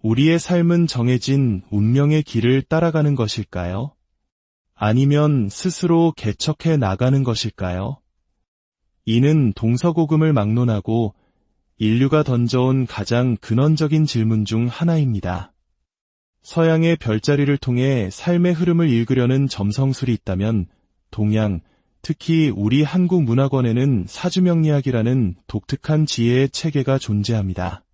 우리의 삶은 정해진 운명의 길을 따라가는 것일까요? 아니면 스스로 개척해 나가는 것일까요? 이는 동서고금을 막론하고 인류가 던져온 가장 근원적인 질문 중 하나입니다. 서양의 별자리를 통해 삶의 흐름을 읽으려는 점성술이 있다면 동양, 특히 우리 한국 문화권에는 사주명리학이라는 독특한 지혜의 체계가 존재합니다.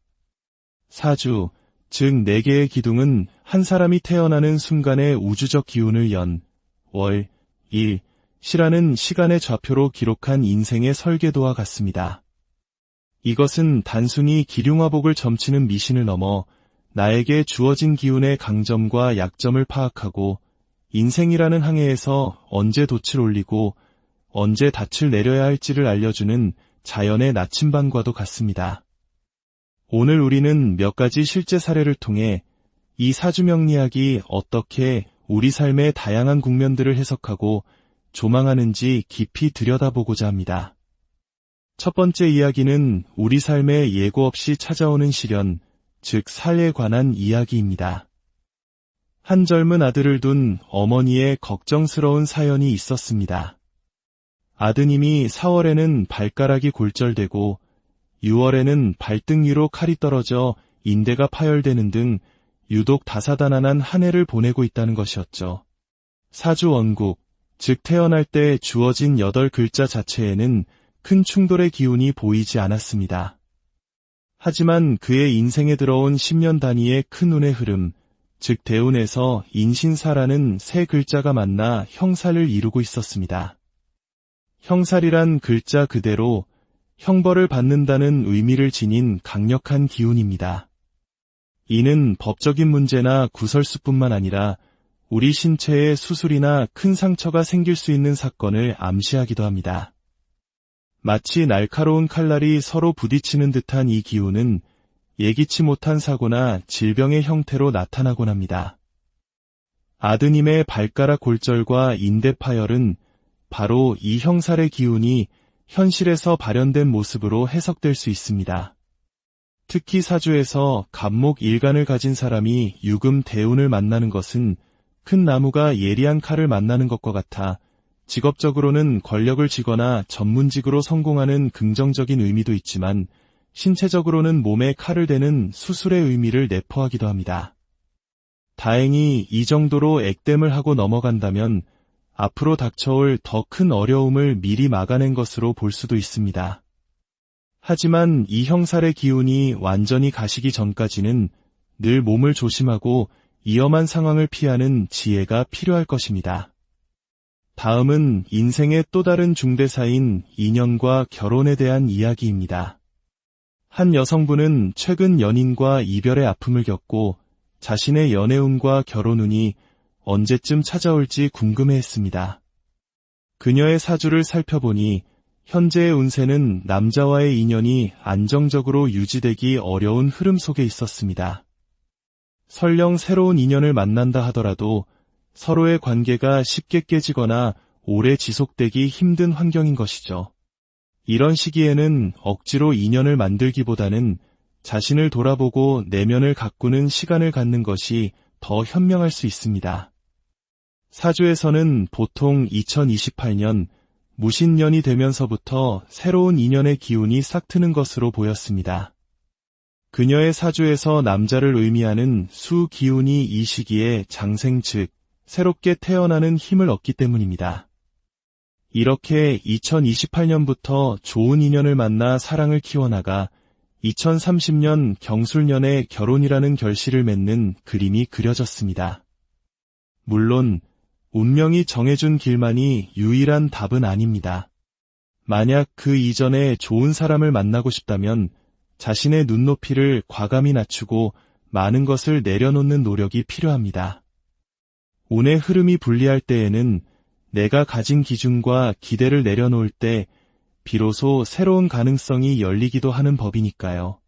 사주, 즉 4개의 기둥은 한 사람이 태어나는 순간의 우주적 기운을 연, 월, 일, 시라는 시간의 좌표로 기록한 인생의 설계도와 같습니다. 이것은 단순히 기륭화복을 점치는 미신을 넘어 나에게 주어진 기운의 강점과 약점을 파악하고 인생이라는 항해에서 언제 돛을 올리고 언제 닻을 내려야 할지를 알려주는 자연의 나침반과도 같습니다. 오늘 우리는 몇 가지 실제 사례를 통해 이 사주명리학이 어떻게 우리 삶의 다양한 국면들을 해석하고 조망하는지 깊이 들여다보고자 합니다. 첫 번째 이야기는 우리 삶에 예고 없이 찾아오는 시련, 즉 살에 관한 이야기입니다. 한 젊은 아들을 둔 어머니의 걱정스러운 사연이 있었습니다. 아드님이 4월에는 발가락이 골절되고 6월에는 발등 위로 칼이 떨어져 인대가 파열되는 등 유독 다사다난한 한 해를 보내고 있다는 것이었죠. 사주 원국, 즉 태어날 때 주어진 8글자 자체에는 큰 충돌의 기운이 보이지 않았습니다. 하지만 그의 인생에 들어온 10년 단위의 큰 운의 흐름, 즉 대운에서 인신사라는 3글자가 만나 형살을 이루고 있었습니다. 형살이란 글자 그대로 형벌을 받는다는 의미를 지닌 강력한 기운입니다. 이는 법적인 문제나 구설수뿐만 아니라 우리 신체에 수술이나 큰 상처가 생길 수 있는 사건을 암시하기도 합니다. 마치 날카로운 칼날이 서로 부딪히는 듯한 이 기운은 예기치 못한 사고나 질병의 형태로 나타나곤 합니다. 아드님의 발가락 골절과 인대 파열은 바로 이 형살의 기운이 현실에서 발현된 모습으로 해석될 수 있습니다. 특히 사주에서 갑목 일간을 가진 사람이 유금 대운을 만나는 것은 큰 나무가 예리한 칼을 만나는 것과 같아 직업적으로는 권력을 쥐거나 전문직으로 성공하는 긍정적인 의미도 있지만 신체적으로는 몸에 칼을 대는 수술의 의미를 내포하기도 합니다. 다행히 이 정도로 액땜을 하고 넘어간다면 앞으로 닥쳐올 더 큰 어려움을 미리 막아낸 것으로 볼 수도 있습니다. 하지만 이 형살의 기운이 완전히 가시기 전까지는 늘 몸을 조심하고 위험한 상황을 피하는 지혜가 필요할 것입니다. 다음은 인생의 또 다른 중대사인 인연과 결혼에 대한 이야기입니다. 한 여성분은 최근 연인과 이별의 아픔을 겪고 자신의 연애운과 결혼운이 언제쯤 찾아올지 궁금해했습니다. 그녀의 사주를 살펴보니 현재의 운세는 남자와의 인연이 안정적으로 유지되기 어려운 흐름 속에 있었습니다. 설령 새로운 인연을 만난다 하더라도 서로의 관계가 쉽게 깨지거나 오래 지속되기 힘든 환경인 것이죠. 이런 시기에는 억지로 인연을 만들기보다는 자신을 돌아보고 내면을 가꾸는 시간을 갖는 것이 더 현명할 수 있습니다. 사주에서는 보통 2028년 무신년이 되면서부터 새로운 인연의 기운이 싹트는 것으로 보였습니다. 그녀의 사주에서 남자를 의미하는 수 기운이 이 시기에 장생 즉 새롭게 태어나는 힘을 얻기 때문입니다. 이렇게 2028년부터 좋은 인연을 만나 사랑을 키워나가 2030년 경술년에 결혼이라는 결실을 맺는 그림이 그려졌습니다. 물론 운명이 정해준 길만이 유일한 답은 아닙니다. 만약 그 이전에 좋은 사람을 만나고 싶다면 자신의 눈높이를 과감히 낮추고 많은 것을 내려놓는 노력이 필요합니다. 운의 흐름이 불리할 때에는 내가 가진 기준과 기대를 내려놓을 때 비로소 새로운 가능성이 열리기도 하는 법이니까요.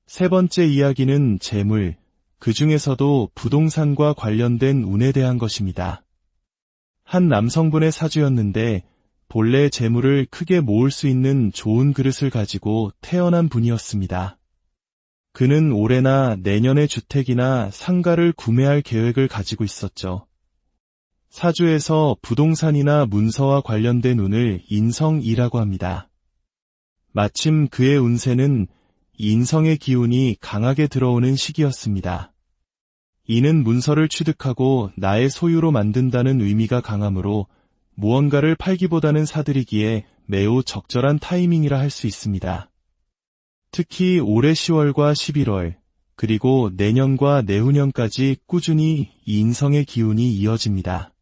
세 번째 이야기는 재물, 그 중에서도 부동산과 관련된 운에 대한 것입니다. 한 남성분의 사주였는데 본래 재물을 크게 모을 수 있는 좋은 그릇을 가지고 태어난 분이었습니다. 그는 올해나 내년에 주택이나 상가를 구매할 계획을 가지고 있었죠. 사주에서 부동산이나 문서와 관련된 운을 인성이라고 합니다. 마침 그의 운세는 인성의 기운이 강하게 들어오는 시기였습니다. 이는 문서를 취득하고 나의 소유로 만든다는 의미가 강하므로 무언가를 팔기보다는 사들이기에 매우 적절한 타이밍이라 할 수 있습니다. 특히 올해 10월과 11월, 그리고 내년과 내후년까지 꾸준히 인성의 기운이 이어집니다.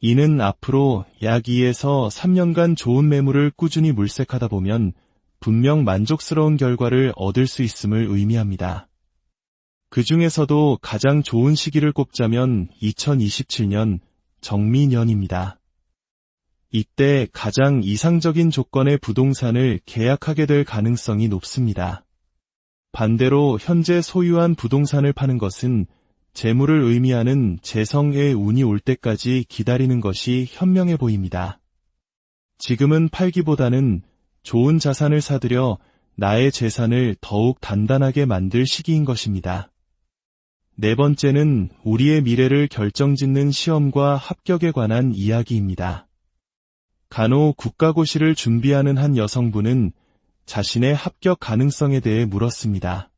이는 앞으로 약 2에서 3년간 좋은 매물을 꾸준히 물색하다 보면 분명 만족스러운 결과를 얻을 수 있음을 의미합니다. 그 중에서도 가장 좋은 시기를 꼽자면 2027년 정미년입니다. 이때 가장 이상적인 조건의 부동산을 계약하게 될 가능성이 높습니다. 반대로 현재 소유한 부동산을 파는 것은 재물을 의미하는 재성의 운이 올 때까지 기다리는 것이 현명해 보입니다. 지금은 팔기보다는 좋은 자산을 사들여 나의 재산을 더욱 단단하게 만들 시기인 것입니다. 네 번째는 우리의 미래를 결정짓는 시험과 합격에 관한 이야기입니다. 간혹 국가고시를 준비하는 한 여성분은 자신의 합격 가능성에 대해 물었습니다.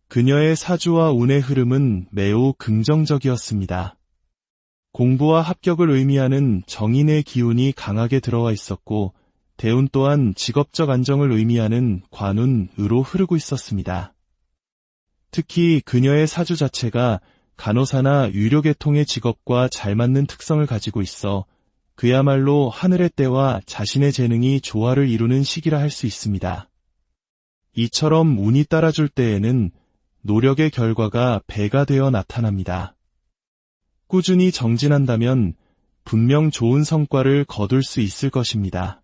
그녀의 사주와 운의 흐름은 매우 긍정적이었습니다. 공부와 합격을 의미하는 정인의 기운이 강하게 들어와 있었고, 대운 또한 직업적 안정을 의미하는 관운으로 흐르고 있었습니다. 특히 그녀의 사주 자체가 간호사나 유료계통의 직업과 잘 맞는 특성을 가지고 있어 그야말로 하늘의 때와 자신의 재능이 조화를 이루는 시기라 할 수 있습니다. 이처럼 운이 따라줄 때에는 노력의 결과가 배가 되어 나타납니다. 꾸준히 정진한다면 분명 좋은 성과를 거둘 수 있을 것입니다.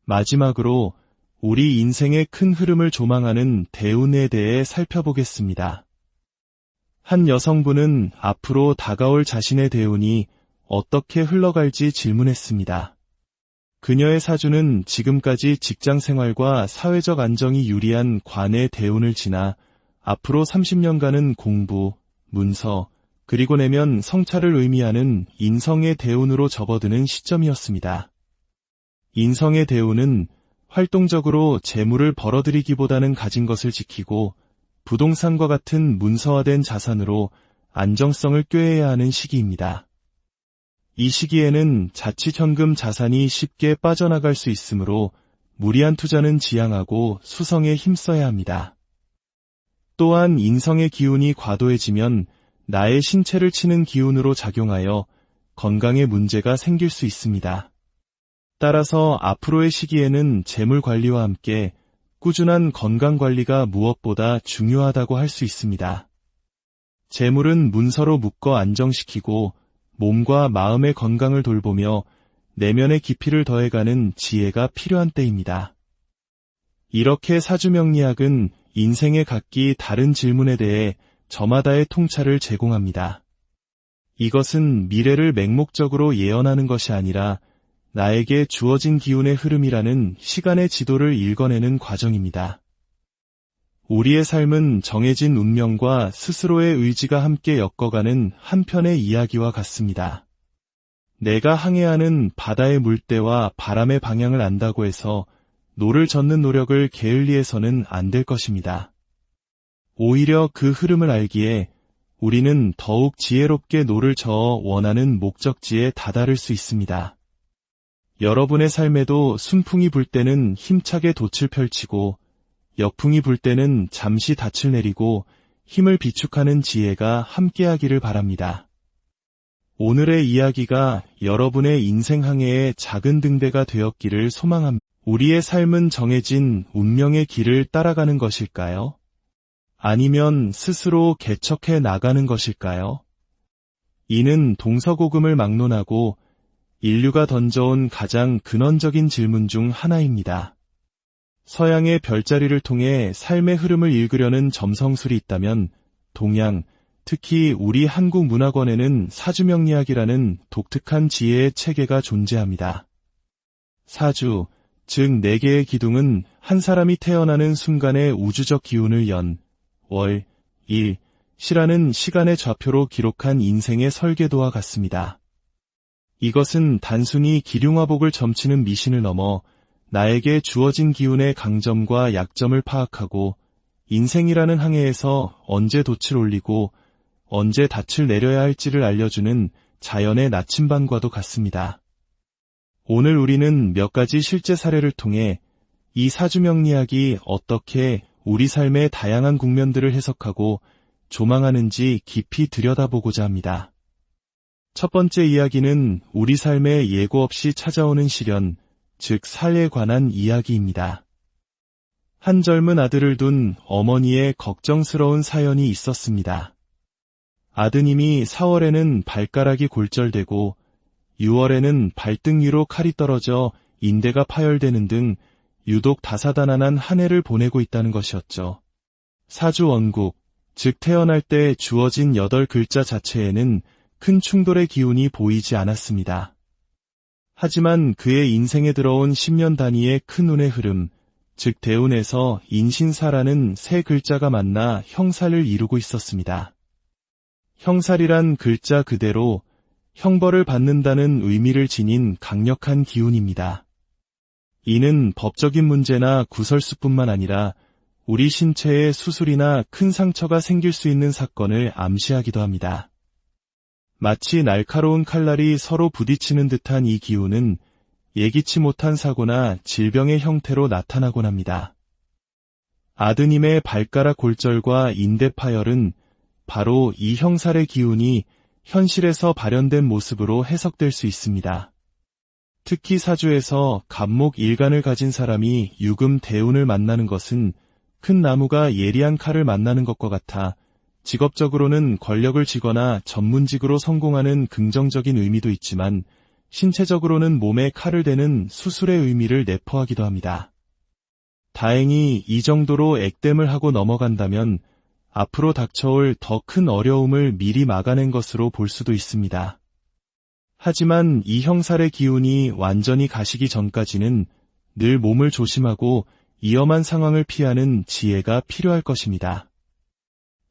마지막으로 우리 인생의 큰 흐름을 조망하는 대운에 대해 살펴보겠습니다. 한 여성분은 앞으로 다가올 자신의 대운이 어떻게 흘러갈지 질문했습니다. 그녀의 사주는 지금까지 직장 생활과 사회적 안정이 유리한 관의 대운을 지나 앞으로 30년간은 공부, 문서, 그리고 내면 성찰을 의미하는 인성의 대운으로 접어드는 시점이었습니다. 인성의 대운은 활동적으로 재물을 벌어들이기보다는 가진 것을 지키고 부동산과 같은 문서화된 자산으로 안정성을 꾀해야 하는 시기입니다. 이 시기에는 자칫 현금 자산이 쉽게 빠져나갈 수 있으므로 무리한 투자는 지양하고 수성에 힘써야 합니다. 또한 인성의 기운이 과도해지면 나의 신체를 치는 기운으로 작용하여 건강에 문제가 생길 수 있습니다. 따라서 앞으로의 시기에는 재물 관리와 함께 꾸준한 건강 관리가 무엇보다 중요하다고 할 수 있습니다. 재물은 문서로 묶어 안정시키고 몸과 마음의 건강을 돌보며 내면의 깊이를 더해가는 지혜가 필요한 때입니다. 이렇게 사주명리학은 인생의 각기 다른 질문에 대해 저마다의 통찰을 제공합니다. 이것은 미래를 맹목적으로 예언하는 것이 아니라 나에게 주어진 기운의 흐름이라는 시간의 지도를 읽어내는 과정입니다. 우리의 삶은 정해진 운명과 스스로의 의지가 함께 엮어가는 한편의 이야기와 같습니다. 내가 항해하는 바다의 물때와 바람의 방향을 안다고 해서 노를 젓는 노력을 게을리해서는 안 될 것입니다. 오히려 그 흐름을 알기에 우리는 더욱 지혜롭게 노를 저어 원하는 목적지에 다다를 수 있습니다. 여러분의 삶에도 순풍이 불 때는 힘차게 돛을 펼치고 역풍이 불 때는 잠시 닻을 내리고 힘을 비축하는 지혜가 함께하기를 바랍니다. 오늘의 이야기가 여러분의 인생 항해의 작은 등대가 되었기를 소망합니다. 우리의 삶은 정해진 운명의 길을 따라가는 것일까요? 아니면 스스로 개척해 나가는 것일까요? 이는 동서고금을 막론하고 인류가 던져온 가장 근원적인 질문 중 하나입니다. 서양의 별자리를 통해 삶의 흐름을 읽으려는 점성술이 있다면 동양, 특히 우리 한국 문화권에는 사주명리학이라는 독특한 지혜의 체계가 존재합니다. 사주, 즉 4개의 기둥은 한 사람이 태어나는 순간의 우주적 기운을 연, 월, 일, 시라는 시간의 좌표로 기록한 인생의 설계도와 같습니다. 이것은 단순히 기륭화복을 점치는 미신을 넘어 나에게 주어진 기운의 강점과 약점을 파악하고 인생이라는 항해에서 언제 돛을 올리고 언제 닻을 내려야 할지를 알려주는 자연의 나침반과도 같습니다. 오늘 우리는 몇 가지 실제 사례를 통해 이 사주명리학이 어떻게 우리 삶의 다양한 국면들을 해석하고 조망하는지 깊이 들여다보고자 합니다. 첫 번째 이야기는 우리 삶에 예고 없이 찾아오는 시련, 즉 살에 관한 이야기입니다. 한 젊은 아들을 둔 어머니의 걱정스러운 사연이 있었습니다. 아드님이 4월에는 발가락이 골절되고 6월에는 발등 위로 칼이 떨어져 인대가 파열되는 등 유독 다사다난한 한 해를 보내고 있다는 것이었죠. 사주 원국, 즉 태어날 때 주어진 8글자 자체에는 큰 충돌의 기운이 보이지 않았습니다. 하지만 그의 인생에 들어온 10년 단위의 큰 운의 흐름, 즉 대운에서 인신사라는 3글자가 만나 형살을 이루고 있었습니다. 형살이란 글자 그대로 형벌을 받는다는 의미를 지닌 강력한 기운입니다. 이는 법적인 문제나 구설수뿐만 아니라 우리 신체에 수술이나 큰 상처가 생길 수 있는 사건을 암시하기도 합니다. 마치 날카로운 칼날이 서로 부딪히는 듯한 이 기운은 예기치 못한 사고나 질병의 형태로 나타나곤 합니다. 아드님의 발가락 골절과 인대 파열은 바로 이 형살의 기운이 현실에서 발현된 모습으로 해석될 수 있습니다. 특히 사주에서 갑목 일간을 가진 사람이 유금 대운을 만나는 것은 큰 나무가 예리한 칼을 만나는 것과 같아 직업적으로는 권력을 쥐거나 전문직으로 성공하는 긍정적인 의미도 있지만 신체적으로는 몸에 칼을 대는 수술의 의미를 내포하기도 합니다. 다행히 이 정도로 액땜을 하고 넘어간다면 앞으로 닥쳐올 더 큰 어려움을 미리 막아낸 것으로 볼 수도 있습니다. 하지만 이 형살의 기운이 완전히 가시기 전까지는 늘 몸을 조심하고 위험한 상황을 피하는 지혜가 필요할 것입니다.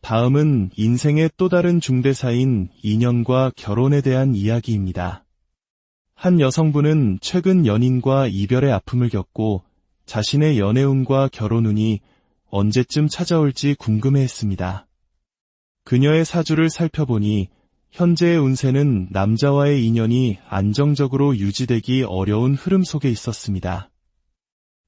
다음은 인생의 또 다른 중대사인 인연과 결혼에 대한 이야기입니다. 한 여성분은 최근 연인과 이별의 아픔을 겪고 자신의 연애운과 결혼운이 언제쯤 찾아올지 궁금해했습니다. 그녀의 사주를 살펴보니 현재의 운세는 남자와의 인연이 안정적으로 유지되기 어려운 흐름 속에 있었습니다.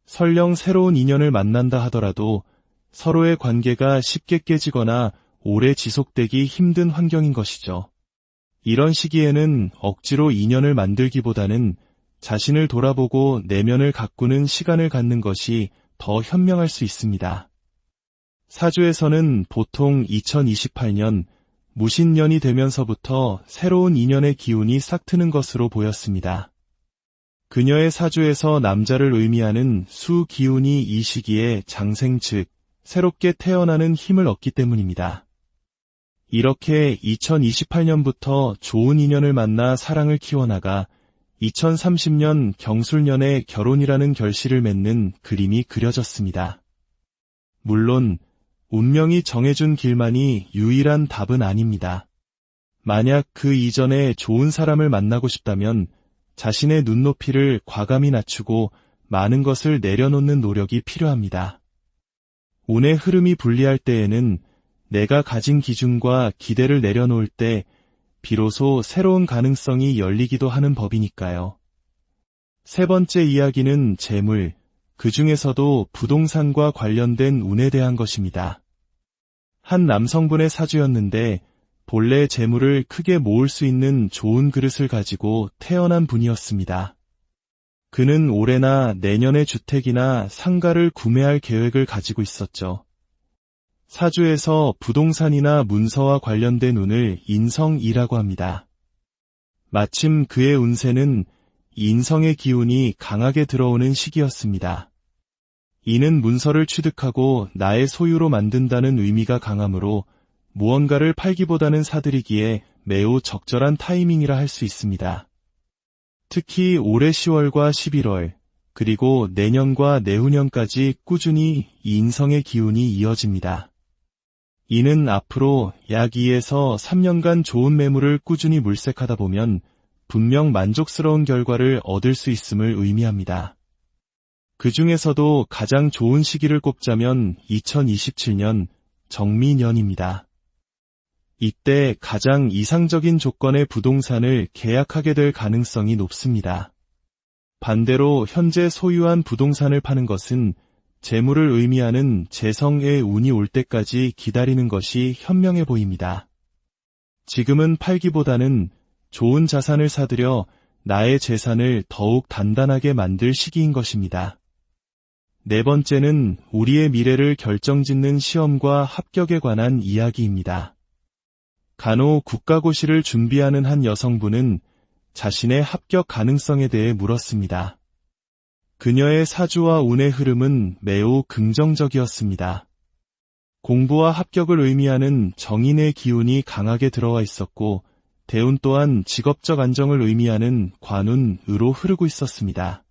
설령 새로운 인연을 만난다 하더라도 서로의 관계가 쉽게 깨지거나 오래 지속되기 힘든 환경인 것이죠. 이런 시기에는 억지로 인연을 만들기보다는 자신을 돌아보고 내면을 가꾸는 시간을 갖는 것이 더 현명할 수 있습니다. 사주에서는 보통 2028년 무신년이 되면서부터 새로운 인연의 기운이 싹트는 것으로 보였습니다. 그녀의 사주에서 남자를 의미하는 수 기운이 이 시기에 장생 즉 새롭게 태어나는 힘을 얻기 때문입니다. 이렇게 2028년부터 좋은 인연을 만나 사랑을 키워나가 2030년 경술년에 결혼이라는 결실을 맺는 그림이 그려졌습니다. 물론 운명이 정해준 길만이 유일한 답은 아닙니다. 만약 그 이전에 좋은 사람을 만나고 싶다면 자신의 눈높이를 과감히 낮추고 많은 것을 내려놓는 노력이 필요합니다. 운의 흐름이 불리할 때에는 내가 가진 기준과 기대를 내려놓을 때 비로소 새로운 가능성이 열리기도 하는 법이니까요. 세 번째 이야기는 재물, 그 중에서도 부동산과 관련된 운에 대한 것입니다. 한 남성분의 사주였는데 본래 재물을 크게 모을 수 있는 좋은 그릇을 가지고 태어난 분이었습니다. 그는 올해나 내년에 주택이나 상가를 구매할 계획을 가지고 있었죠. 사주에서 부동산이나 문서와 관련된 운을 인성이라고 합니다. 마침 그의 운세는 인성의 기운이 강하게 들어오는 시기였습니다. 이는 문서를 취득하고 나의 소유로 만든다는 의미가 강하므로 무언가를 팔기보다는 사들이기에 매우 적절한 타이밍이라 할 수 있습니다. 특히 올해 10월과 11월, 그리고 내년과 내후년까지 꾸준히 이 인성의 기운이 이어집니다. 이는 앞으로 약 2에서 3년간 좋은 매물을 꾸준히 물색하다 보면 분명 만족스러운 결과를 얻을 수 있음을 의미합니다. 그 중에서도 가장 좋은 시기를 꼽자면 2027년 정미년입니다. 이때 가장 이상적인 조건의 부동산을 계약하게 될 가능성이 높습니다. 반대로 현재 소유한 부동산을 파는 것은 재물을 의미하는 재성의 운이 올 때까지 기다리는 것이 현명해 보입니다. 지금은 팔기보다는 좋은 자산을 사들여 나의 재산을 더욱 단단하게 만들 시기인 것입니다. 네 번째는 우리의 미래를 결정짓는 시험과 합격에 관한 이야기입니다. 간혹 국가고시를 준비하는 한 여성분은 자신의 합격 가능성에 대해 물었습니다. 그녀의 사주와 운의 흐름은 매우 긍정적이었습니다. 공부와 합격을 의미하는 정인의 기운이 강하게 들어와 있었고, 대운 또한 직업적 안정을 의미하는 관운으로 흐르고 있었습니다.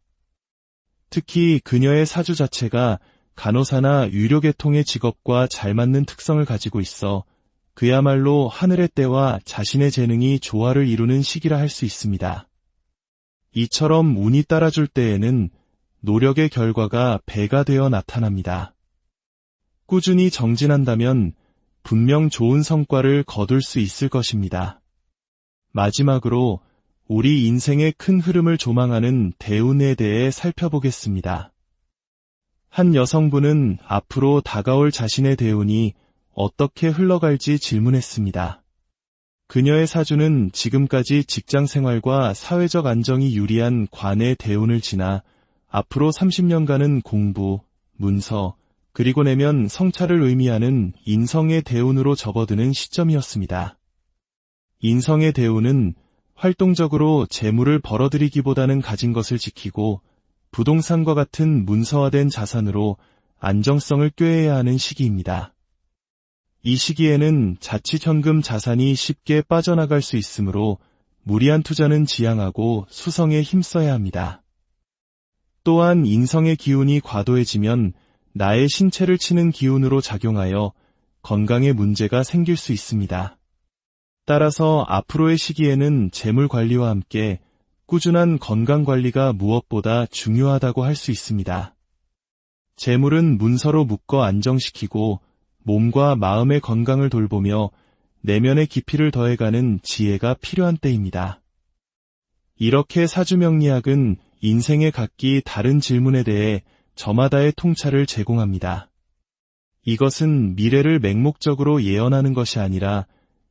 특히 그녀의 사주 자체가 간호사나 유료계통의 직업과 잘 맞는 특성을 가지고 있어 그야말로 하늘의 때와 자신의 재능이 조화를 이루는 시기라 할 수 있습니다. 이처럼 운이 따라줄 때에는 노력의 결과가 배가 되어 나타납니다. 꾸준히 정진한다면 분명 좋은 성과를 거둘 수 있을 것입니다. 마지막으로 우리 인생의 큰 흐름을 조망하는 대운에 대해 살펴보겠습니다. 한 여성분은 앞으로 다가올 자신의 대운이 어떻게 흘러갈지 질문했습니다. 그녀의 사주는 지금까지 직장 생활과 사회적 안정이 유리한 관의 대운을 지나 앞으로 30년간은 공부, 문서, 그리고 내면 성찰을 의미하는 인성의 대운으로 접어드는 시점이었습니다. 인성의 대운은 활동적으로 재물을 벌어들이기보다는 가진 것을 지키고 부동산과 같은 문서화된 자산으로 안정성을 꾀해야 하는 시기입니다. 이 시기에는 자칫 현금 자산이 쉽게 빠져나갈 수 있으므로 무리한 투자는 지양하고 수성에 힘써야 합니다. 또한 인성의 기운이 과도해지면 나의 신체를 치는 기운으로 작용하여 건강에 문제가 생길 수 있습니다. 따라서 앞으로의 시기에는 재물 관리와 함께 꾸준한 건강 관리가 무엇보다 중요하다고 할 수 있습니다. 재물은 문서로 묶어 안정시키고 몸과 마음의 건강을 돌보며 내면의 깊이를 더해가는 지혜가 필요한 때입니다. 이렇게 사주명리학은 인생의 각기 다른 질문에 대해 저마다의 통찰을 제공합니다. 이것은 미래를 맹목적으로 예언하는 것이 아니라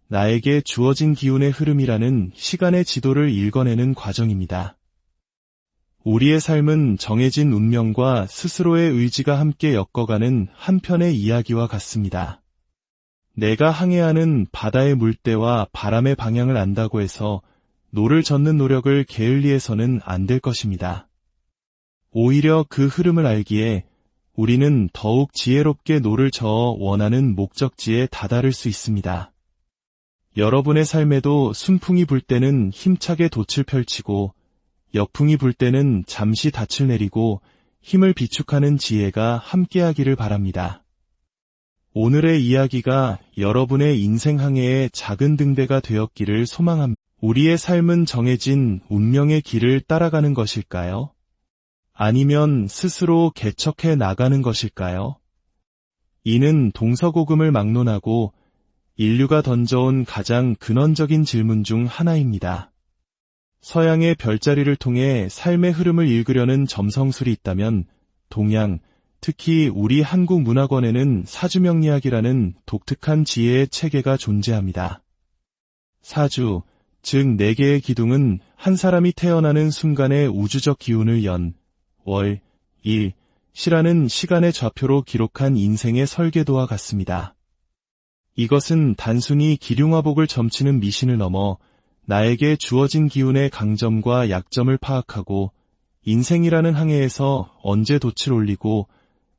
나에게 주어진 기운의 흐름이라는 시간의 지도를 읽어내는 과정입니다. 우리의 삶은 정해진 운명과 스스로의 의지가 함께 엮어가는 한 편의 이야기와 같습니다. 내가 항해하는 바다의 물때와 바람의 방향을 안다고 해서 노를 젓는 노력을 게을리해서는 안 될 것입니다. 오히려 그 흐름을 알기에 우리는 더욱 지혜롭게 노를 저어 원하는 목적지에 다다를 수 있습니다. 여러분의 삶에도 순풍이 불 때는 힘차게 돛을 펼치고 역풍이 불 때는 잠시 닻을 내리고 힘을 비축하는 지혜가 함께하기를 바랍니다. 오늘의 이야기가 여러분의 인생 항해의 작은 등대가 되었기를 소망합니다. 우리의 삶은 정해진 운명의 길을 따라가는 것일까요? 아니면 스스로 개척해 나가는 것일까요? 이는 동서고금을 막론하고 인류가 던져온 가장 근원적인 질문 중 하나입니다. 서양의 별자리를 통해 삶의 흐름을 읽으려는 점성술이 있다면 동양, 특히 우리 한국문학원에는 사주명리학이라는 독특한 지혜의 체계가 존재합니다. 사주, 즉 4개의 기둥은 한 사람이 태어나는 순간의 우주적 기운을 연, 월, 일, 시라는 시간의 좌표로 기록한 인생의 설계도와 같습니다. 이것은 단순히 기륭화복을 점치는 미신을 넘어 나에게 주어진 기운의 강점과 약점을 파악하고 인생이라는 항해에서 언제 돛을 올리고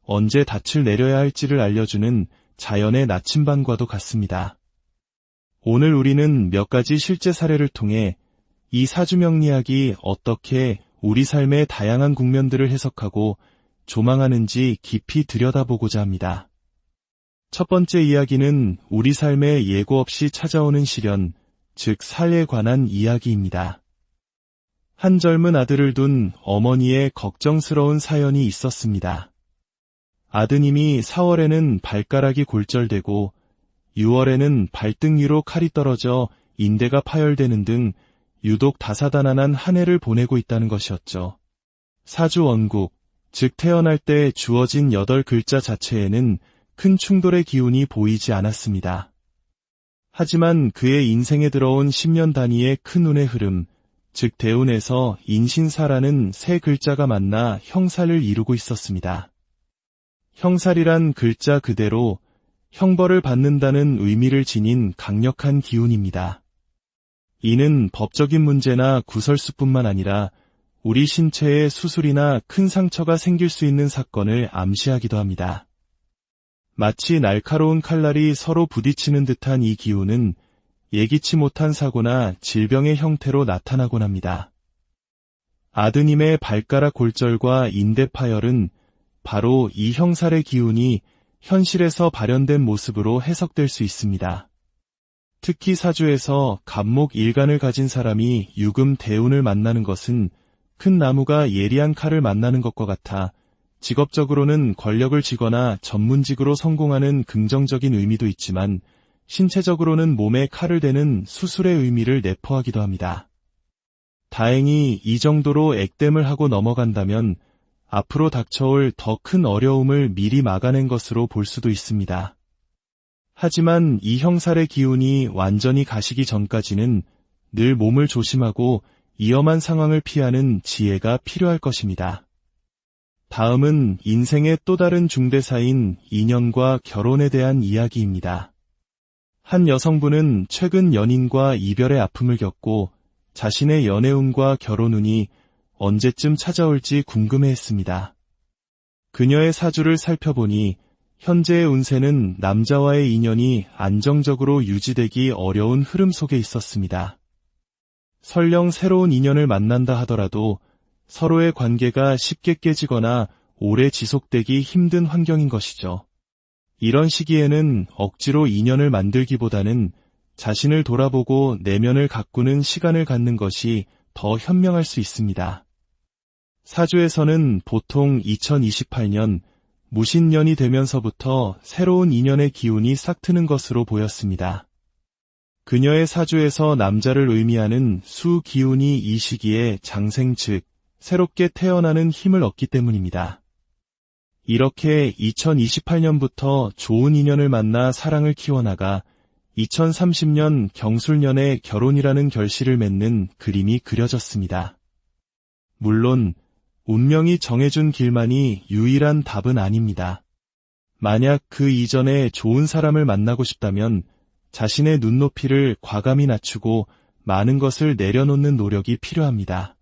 언제 닻을 내려야 할지를 알려주는 자연의 나침반과도 같습니다. 오늘 우리는 몇 가지 실제 사례를 통해 이 사주명리학이 어떻게 우리 삶의 다양한 국면들을 해석하고 조망하는지 깊이 들여다보고자 합니다. 첫 번째 이야기는 우리 삶에 예고 없이 찾아오는 시련, 즉 살해에 관한 이야기입니다. 한 젊은 아들을 둔 어머니의 걱정스러운 사연이 있었습니다. 아드님이 4월에는 발가락이 골절되고 6월에는 발등 위로 칼이 떨어져 인대가 파열되는 등 유독 다사다난한 한 해를 보내고 있다는 것이었죠. 사주 원국, 즉 태어날 때 주어진 8글자 자체에는 큰 충돌의 기운이 보이지 않았습니다. 하지만 그의 인생에 들어온 10년 단위의 큰 운의 흐름, 즉 대운에서 인신사라는 3글자가 만나 형살을 이루고 있었습니다. 형살이란 글자 그대로 형벌을 받는다는 의미를 지닌 강력한 기운입니다. 이는 법적인 문제나 구설수뿐만 아니라 우리 신체에 수술이나 큰 상처가 생길 수 있는 사건을 암시하기도 합니다. 마치 날카로운 칼날이 서로 부딪히는 듯한 이 기운은 예기치 못한 사고나 질병의 형태로 나타나곤 합니다. 아드님의 발가락 골절과 인대 파열은 바로 이 형살의 기운이 현실에서 발현된 모습으로 해석될 수 있습니다. 특히 사주에서 갑목 일간을 가진 사람이 유금 대운을 만나는 것은 큰 나무가 예리한 칼을 만나는 것과 같아 직업적으로는 권력을 쥐거나 전문직으로 성공하는 긍정적인 의미도 있지만 신체적으로는 몸에 칼을 대는 수술의 의미를 내포하기도 합니다. 다행히 이 정도로 액땜을 하고 넘어간다면 앞으로 닥쳐올 더 큰 어려움을 미리 막아낸 것으로 볼 수도 있습니다. 하지만 이 형살의 기운이 완전히 가시기 전까지는 늘 몸을 조심하고 위험한 상황을 피하는 지혜가 필요할 것입니다. 다음은 인생의 또 다른 중대사인 인연과 결혼에 대한 이야기입니다. 한 여성분은 최근 연인과 이별의 아픔을 겪고 자신의 연애운과 결혼운이 언제쯤 찾아올지 궁금해했습니다. 그녀의 사주를 살펴보니 현재의 운세는 남자와의 인연이 안정적으로 유지되기 어려운 흐름 속에 있었습니다. 설령 새로운 인연을 만난다 하더라도 서로의 관계가 쉽게 깨지거나 오래 지속되기 힘든 환경인 것이죠. 이런 시기에는 억지로 인연을 만들기보다는 자신을 돌아보고 내면을 가꾸는 시간을 갖는 것이 더 현명할 수 있습니다. 사주에서는 보통 2028년 무신년이 되면서부터 새로운 인연의 기운이 싹트는 것으로 보였습니다. 그녀의 사주에서 남자를 의미하는 수 기운이 이 시기에 장생 즉 새롭게 태어나는 힘을 얻기 때문입니다. 이렇게 2028년부터 좋은 인연을 만나 사랑을 키워나가 2030년 경술년에 결혼이라는 결실을 맺는 그림이 그려졌습니다. 물론 운명이 정해준 길만이 유일한 답은 아닙니다. 만약 그 이전에 좋은 사람을 만나고 싶다면 자신의 눈높이를 과감히 낮추고 많은 것을 내려놓는 노력이 필요합니다.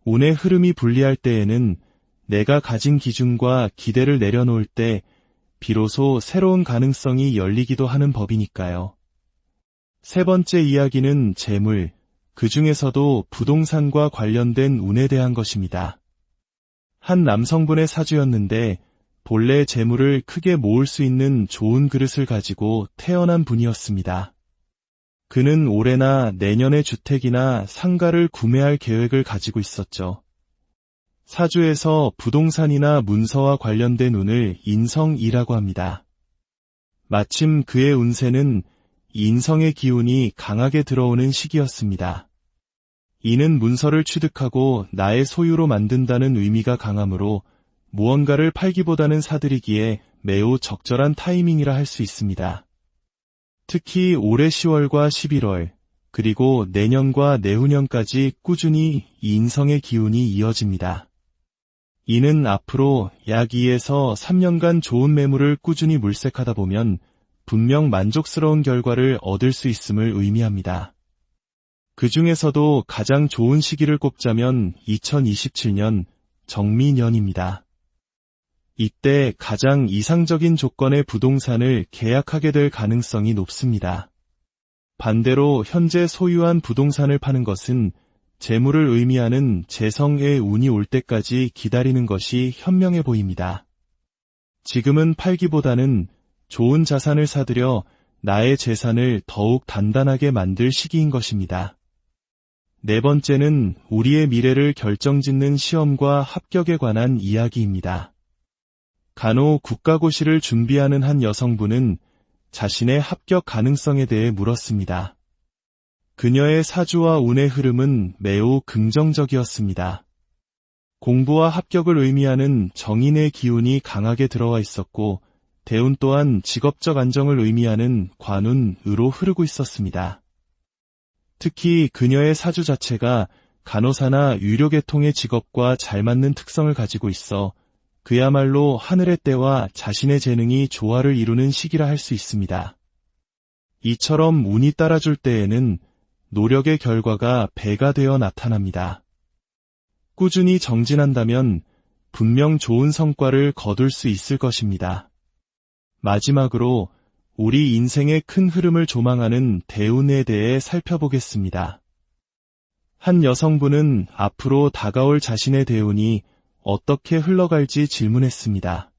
운의 흐름이 불리할 때에는 내가 가진 기준과 기대를 내려놓을 때 비로소 새로운 가능성이 열리기도 하는 법이니까요. 세 번째 이야기는 재물, 그 중에서도 부동산과 관련된 운에 대한 것입니다. 한 남성분의 사주였는데 본래 재물을 크게 모을 수 있는 좋은 그릇을 가지고 태어난 분이었습니다. 그는 올해나 내년에 주택이나 상가를 구매할 계획을 가지고 있었죠. 사주에서 부동산이나 문서와 관련된 운을 인성이라고 합니다. 마침 그의 운세는 인성의 기운이 강하게 들어오는 시기였습니다. 이는 문서를 취득하고 나의 소유로 만든다는 의미가 강하므로 무언가를 팔기보다는 사들이기에 매우 적절한 타이밍이라 할 수 있습니다. 특히 올해 10월과 11월, 그리고 내년과 내후년까지 꾸준히 인성의 기운이 이어집니다. 이는 앞으로 약 2에서 3년간 좋은 매물을 꾸준히 물색하다 보면 분명 만족스러운 결과를 얻을 수 있음을 의미합니다. 그 중에서도 가장 좋은 시기를 꼽자면 2027년 정미년입니다. 이때 가장 이상적인 조건의 부동산을 계약하게 될 가능성이 높습니다. 반대로 현재 소유한 부동산을 파는 것은 재물을 의미하는 재성의 운이 올 때까지 기다리는 것이 현명해 보입니다. 지금은 팔기보다는 좋은 자산을 사들여 나의 재산을 더욱 단단하게 만들 시기인 것입니다. 네 번째는 우리의 미래를 결정짓는 시험과 합격에 관한 이야기입니다. 간호 국가고시를 준비하는 한 여성분은 자신의 합격 가능성에 대해 물었습니다. 그녀의 사주와 운의 흐름은 매우 긍정적이었습니다. 공부와 합격을 의미하는 정인의 기운이 강하게 들어와 있었고, 대운 또한 직업적 안정을 의미하는 관운으로 흐르고 있었습니다. 특히 그녀의 사주 자체가 간호사나 유료계통의 직업과 잘 맞는 특성을 가지고 있어 그야말로 하늘의 때와 자신의 재능이 조화를 이루는 시기라 할 수 있습니다. 이처럼 운이 따라줄 때에는 노력의 결과가 배가 되어 나타납니다. 꾸준히 정진한다면 분명 좋은 성과를 거둘 수 있을 것입니다. 마지막으로 우리 인생의 큰 흐름을 조망하는 대운에 대해 살펴보겠습니다. 한 여성분은 앞으로 다가올 자신의 대운이 어떻게 흘러갈지 질문했습니다.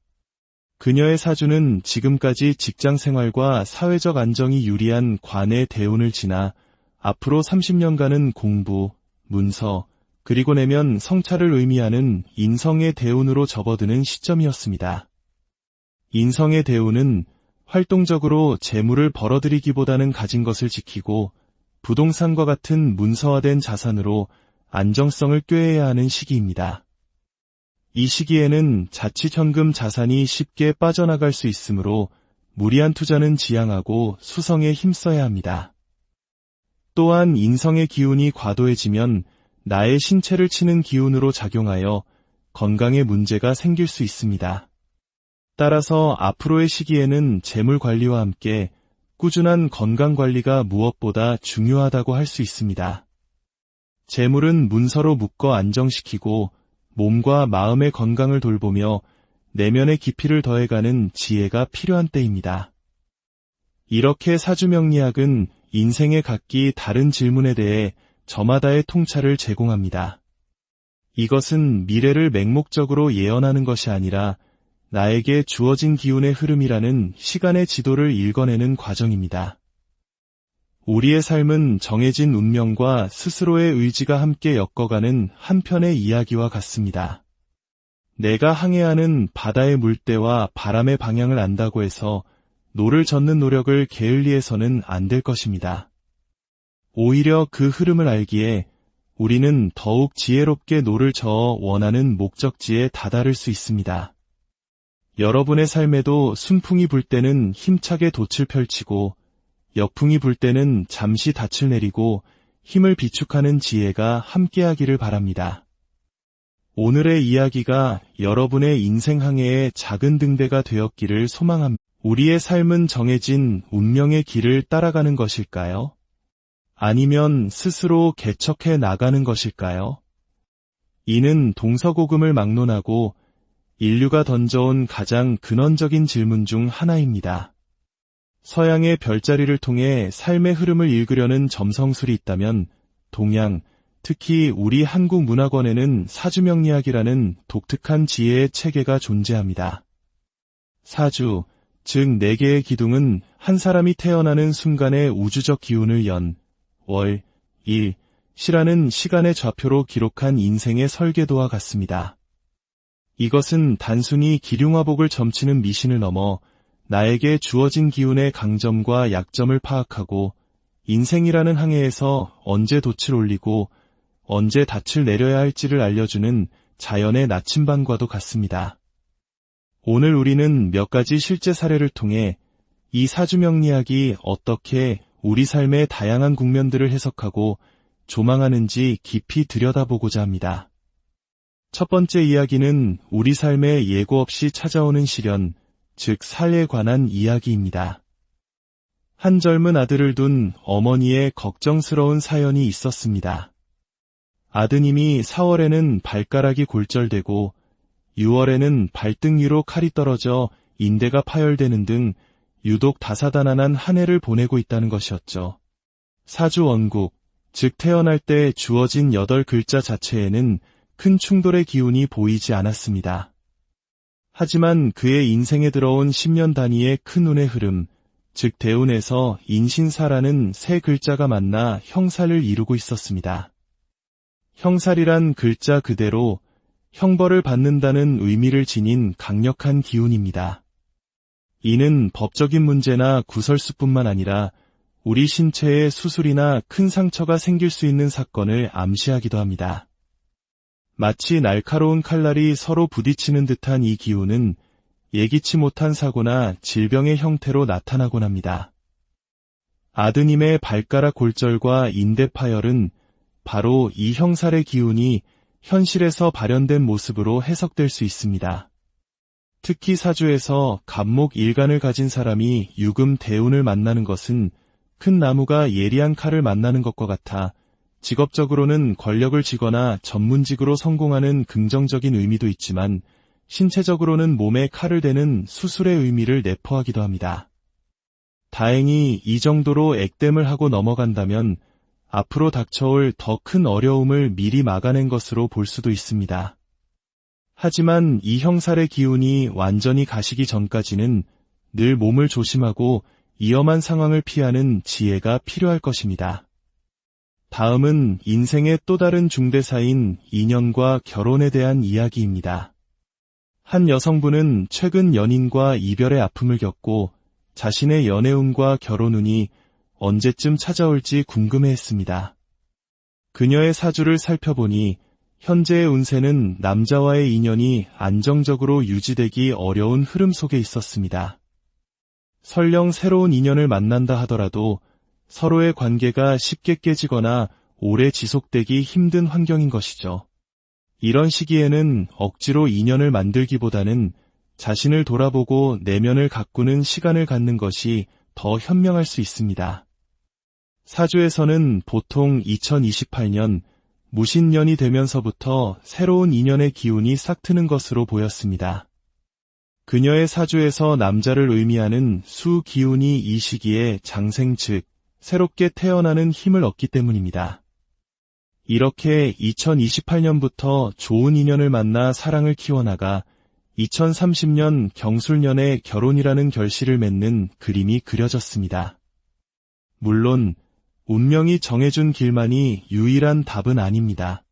그녀의 사주는 지금까지 직장 생활과 사회적 안정이 유리한 관의 대운을 지나 앞으로 30년간은 공부, 문서, 그리고 내면 성찰을 의미하는 인성의 대운으로 접어드는 시점이었습니다. 인성의 대운은 활동적으로 재물을 벌어들이기보다는 가진 것을 지키고 부동산과 같은 문서화된 자산으로 안정성을 꾀해야 하는 시기입니다. 이 시기에는 자칫 현금 자산이 쉽게 빠져나갈 수 있으므로 무리한 투자는 지양하고 수성에 힘써야 합니다. 또한 인성의 기운이 과도해지면 나의 신체를 치는 기운으로 작용하여 건강에 문제가 생길 수 있습니다. 따라서 앞으로의 시기에는 재물 관리와 함께 꾸준한 건강 관리가 무엇보다 중요하다고 할 수 있습니다. 재물은 문서로 묶어 안정시키고 몸과 마음의 건강을 돌보며 내면의 깊이를 더해가는 지혜가 필요한 때입니다. 이렇게 사주명리학은 인생의 각기 다른 질문에 대해 저마다의 통찰을 제공합니다. 이것은 미래를 맹목적으로 예언하는 것이 아니라 나에게 주어진 기운의 흐름이라는 시간의 지도를 읽어내는 과정입니다. 우리의 삶은 정해진 운명과 스스로의 의지가 함께 엮어가는 한편의 이야기와 같습니다. 내가 항해하는 바다의 물때와 바람의 방향을 안다고 해서 노를 젓는 노력을 게을리해서는 안 될 것입니다. 오히려 그 흐름을 알기에 우리는 더욱 지혜롭게 노를 저어 원하는 목적지에 다다를 수 있습니다. 여러분의 삶에도 순풍이 불 때는 힘차게 돛을 펼치고 역풍이 불 때는 잠시 닻을 내리고 힘을 비축하는 지혜가 함께하기를 바랍니다. 오늘의 이야기가 여러분의 인생 항해의 작은 등대가 되었기를 소망합니다. 우리의 삶은 정해진 운명의 길을 따라가는 것일까요? 아니면 스스로 개척해 나가는 것일까요? 이는 동서고금을 막론하고 인류가 던져온 가장 근원적인 질문 중 하나입니다. 서양의 별자리를 통해 삶의 흐름을 읽으려는 점성술이 있다면 동양, 특히 우리 한국 문화권에는 사주명리학이라는 독특한 지혜의 체계가 존재합니다. 사주, 즉 4개의 기둥은 한 사람이 태어나는 순간의 우주적 기운을 연, 월, 일, 시라는 시간의 좌표로 기록한 인생의 설계도와 같습니다. 이것은 단순히 기륭화복을 점치는 미신을 넘어 나에게 주어진 기운의 강점과 약점을 파악하고 인생이라는 항해에서 언제 돛을 올리고 언제 닻을 내려야 할지를 알려주는 자연의 나침반과도 같습니다. 오늘 우리는 몇 가지 실제 사례를 통해 이 사주명리학이 어떻게 우리 삶의 다양한 국면들을 해석하고 조망하는지 깊이 들여다보고자 합니다. 첫 번째 이야기는 우리 삶에 예고 없이 찾아오는 시련, 즉 살에 관한 이야기입니다. 한 젊은 아들을 둔 어머니의 걱정스러운 사연이 있었습니다. 아드님이 4월에는 발가락이 골절되고 6월에는 발등 위로 칼이 떨어져 인대가 파열되는 등 유독 다사다난한 한 해를 보내고 있다는 것이었죠. 사주 원국, 즉 태어날 때 주어진 8글자 자체에는 큰 충돌의 기운이 보이지 않았습니다. 하지만 그의 인생에 들어온 10년 단위의 큰 운의 흐름, 즉 대운에서 인신사라는 세 글자가 만나 형살을 이루고 있었습니다. 형살이란 글자 그대로 형벌을 받는다는 의미를 지닌 강력한 기운입니다. 이는 법적인 문제나 구설수뿐만 아니라 우리 신체에 수술이나 큰 상처가 생길 수 있는 사건을 암시하기도 합니다. 마치 날카로운 칼날이 서로 부딪히는 듯한 이 기운은 예기치 못한 사고나 질병의 형태로 나타나곤 합니다. 아드님의 발가락 골절과 인대 파열은 바로 이 형살의 기운이 현실에서 발현된 모습으로 해석될 수 있습니다. 특히 사주에서 갑목 일간을 가진 사람이 유금 대운을 만나는 것은 큰 나무가 예리한 칼을 만나는 것과 같아 직업적으로는 권력을 쥐거나 전문직으로 성공하는 긍정적인 의미도 있지만 신체적으로는 몸에 칼을 대는 수술의 의미를 내포하기도 합니다. 다행히 이 정도로 액땜을 하고 넘어간다면 앞으로 닥쳐올 더 큰 어려움을 미리 막아낸 것으로 볼 수도 있습니다. 하지만 이 형살의 기운이 완전히 가시기 전까지는 늘 몸을 조심하고 위험한 상황을 피하는 지혜가 필요할 것입니다. 다음은 인생의 또 다른 중대사인 인연과 결혼에 대한 이야기입니다. 한 여성분은 최근 연인과 이별의 아픔을 겪고 자신의 연애운과 결혼운이 언제쯤 찾아올지 궁금해했습니다. 그녀의 사주를 살펴보니 현재의 운세는 남자와의 인연이 안정적으로 유지되기 어려운 흐름 속에 있었습니다. 설령 새로운 인연을 만난다 하더라도 서로의 관계가 쉽게 깨지거나 오래 지속되기 힘든 환경인 것이죠. 이런 시기에는 억지로 인연을 만들기보다는 자신을 돌아보고 내면을 가꾸는 시간을 갖는 것이 더 현명할 수 있습니다. 사주에서는 보통 2028년 무신년이 되면서부터 새로운 인연의 기운이 싹트는 것으로 보였습니다. 그녀의 사주에서 남자를 의미하는 수 기운이 이 시기에 장생 즉 새롭게 태어나는 힘을 얻기 때문입니다. 이렇게 2028년부터 좋은 인연을 만나 사랑을 키워나가 2030년 경술년에 결혼이라는 결실을 맺는 그림이 그려졌습니다. 물론 운명이 정해준 길만이 유일한 답은 아닙니다.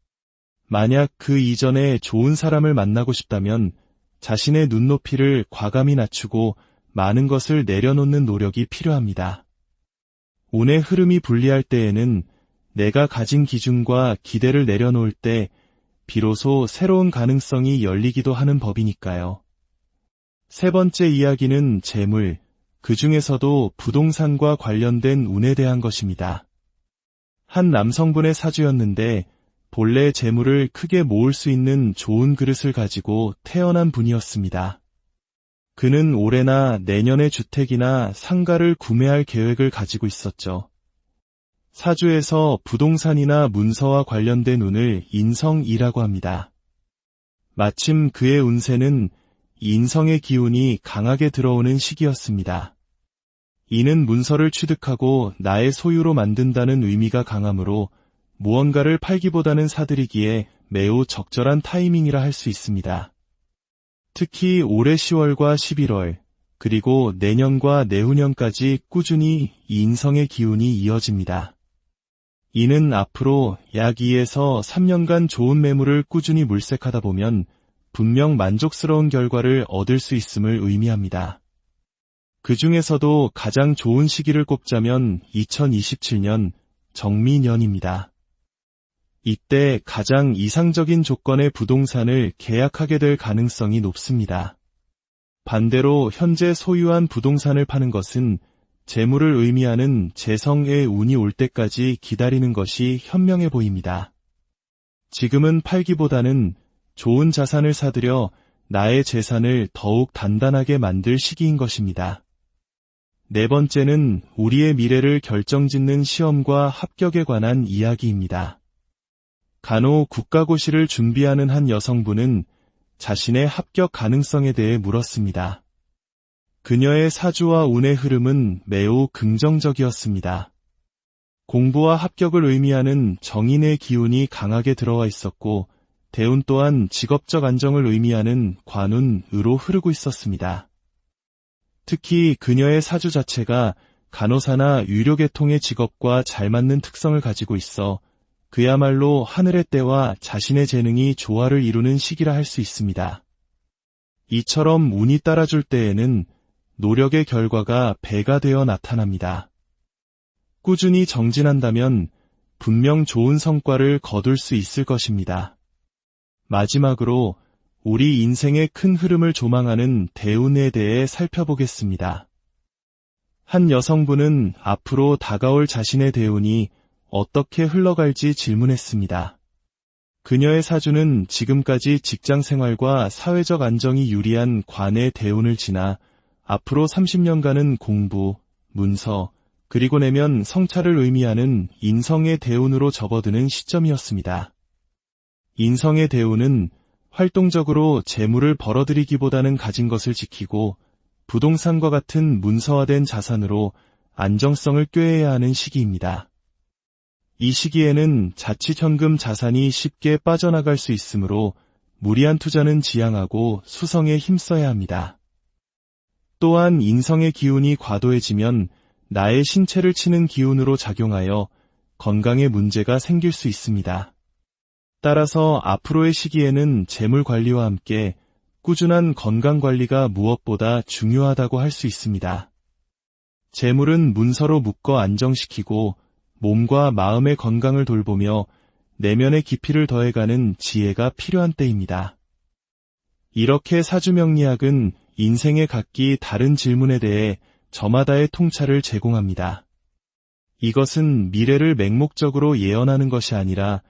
만약 그 이전에 좋은 사람을 만나고 싶다면 자신의 눈높이를 과감히 낮추고 많은 것을 내려놓는 노력이 필요합니다. 운의 흐름이 불리할 때에는 내가 가진 기준과 기대를 내려놓을 때 비로소 새로운 가능성이 열리기도 하는 법이니까요. 세 번째 이야기는 재물, 그 중에서도 부동산과 관련된 운에 대한 것입니다. 한 남성분의 사주였는데 본래 재물을 크게 모을 수 있는 좋은 그릇을 가지고 태어난 분이었습니다. 그는 올해나 내년에 주택이나 상가를 구매할 계획을 가지고 있었죠. 사주에서 부동산이나 문서와 관련된 운을 인성이라고 합니다. 마침 그의 운세는 인성의 기운이 강하게 들어오는 시기였습니다. 이는 문서를 취득하고 나의 소유로 만든다는 의미가 강하므로 무언가를 팔기보다는 사들이기에 매우 적절한 타이밍이라 할 수 있습니다. 특히 올해 10월과 11월, 그리고 내년과 내후년까지 꾸준히 인성의 기운이 이어집니다. 이는 앞으로 약 2에서 3년간 좋은 매물을 꾸준히 물색하다 보면 분명 만족스러운 결과를 얻을 수 있음을 의미합니다. 그 중에서도 가장 좋은 시기를 꼽자면 2027년 정미년입니다. 이때 가장 이상적인 조건의 부동산을 계약하게 될 가능성이 높습니다. 반대로 현재 소유한 부동산을 파는 것은 재물을 의미하는 재성의 운이 올 때까지 기다리는 것이 현명해 보입니다. 지금은 팔기보다는 좋은 자산을 사들여 나의 재산을 더욱 단단하게 만들 시기인 것입니다. 네 번째는 우리의 미래를 결정짓는 시험과 합격에 관한 이야기입니다. 간호 국가고시를 준비하는 한 여성분은 자신의 합격 가능성에 대해 물었습니다. 그녀의 사주와 운의 흐름은 매우 긍정적이었습니다. 공부와 합격을 의미하는 정인의 기운이 강하게 들어와 있었고, 대운 또한 직업적 안정을 의미하는 관운으로 흐르고 있었습니다. 특히 그녀의 사주 자체가 간호사나 유료계통의 직업과 잘 맞는 특성을 가지고 있어 그야말로 하늘의 때와 자신의 재능이 조화를 이루는 시기라 할 수 있습니다. 이처럼 운이 따라줄 때에는 노력의 결과가 배가 되어 나타납니다. 꾸준히 정진한다면 분명 좋은 성과를 거둘 수 있을 것입니다. 마지막으로 우리 인생의 큰 흐름을 조망하는 대운에 대해 살펴보겠습니다. 한 여성분은 앞으로 다가올 자신의 대운이 어떻게 흘러갈지 질문했습니다. 그녀의 사주는 지금까지 직장 생활과 사회적 안정이 유리한 관의 대운을 지나 앞으로 30년간은 공부, 문서, 그리고 내면 성찰을 의미하는 인성의 대운으로 접어드는 시점이었습니다. 인성의 대운은 활동적으로 재물을 벌어들이기보다는 가진 것을 지키고 부동산과 같은 문서화된 자산으로 안정성을 꾀해야 하는 시기입니다. 이 시기에는 자칫 현금 자산이 쉽게 빠져나갈 수 있으므로 무리한 투자는 지양하고 수성에 힘써야 합니다. 또한 인성의 기운이 과도해지면 나의 신체를 치는 기운으로 작용하여 건강에 문제가 생길 수 있습니다. 따라서 앞으로의 시기에는 재물 관리와 함께 꾸준한 건강 관리가 무엇보다 중요하다고 할 수 있습니다. 재물은 문서로 묶어 안정시키고 몸과 마음의 건강을 돌보며 내면의 깊이를 더해가는 지혜가 필요한 때입니다. 이렇게 사주명리학은 인생의 각기 다른 질문에 대해 저마다의 통찰을 제공합니다. 이것은 미래를 맹목적으로 예언하는 것이 아니라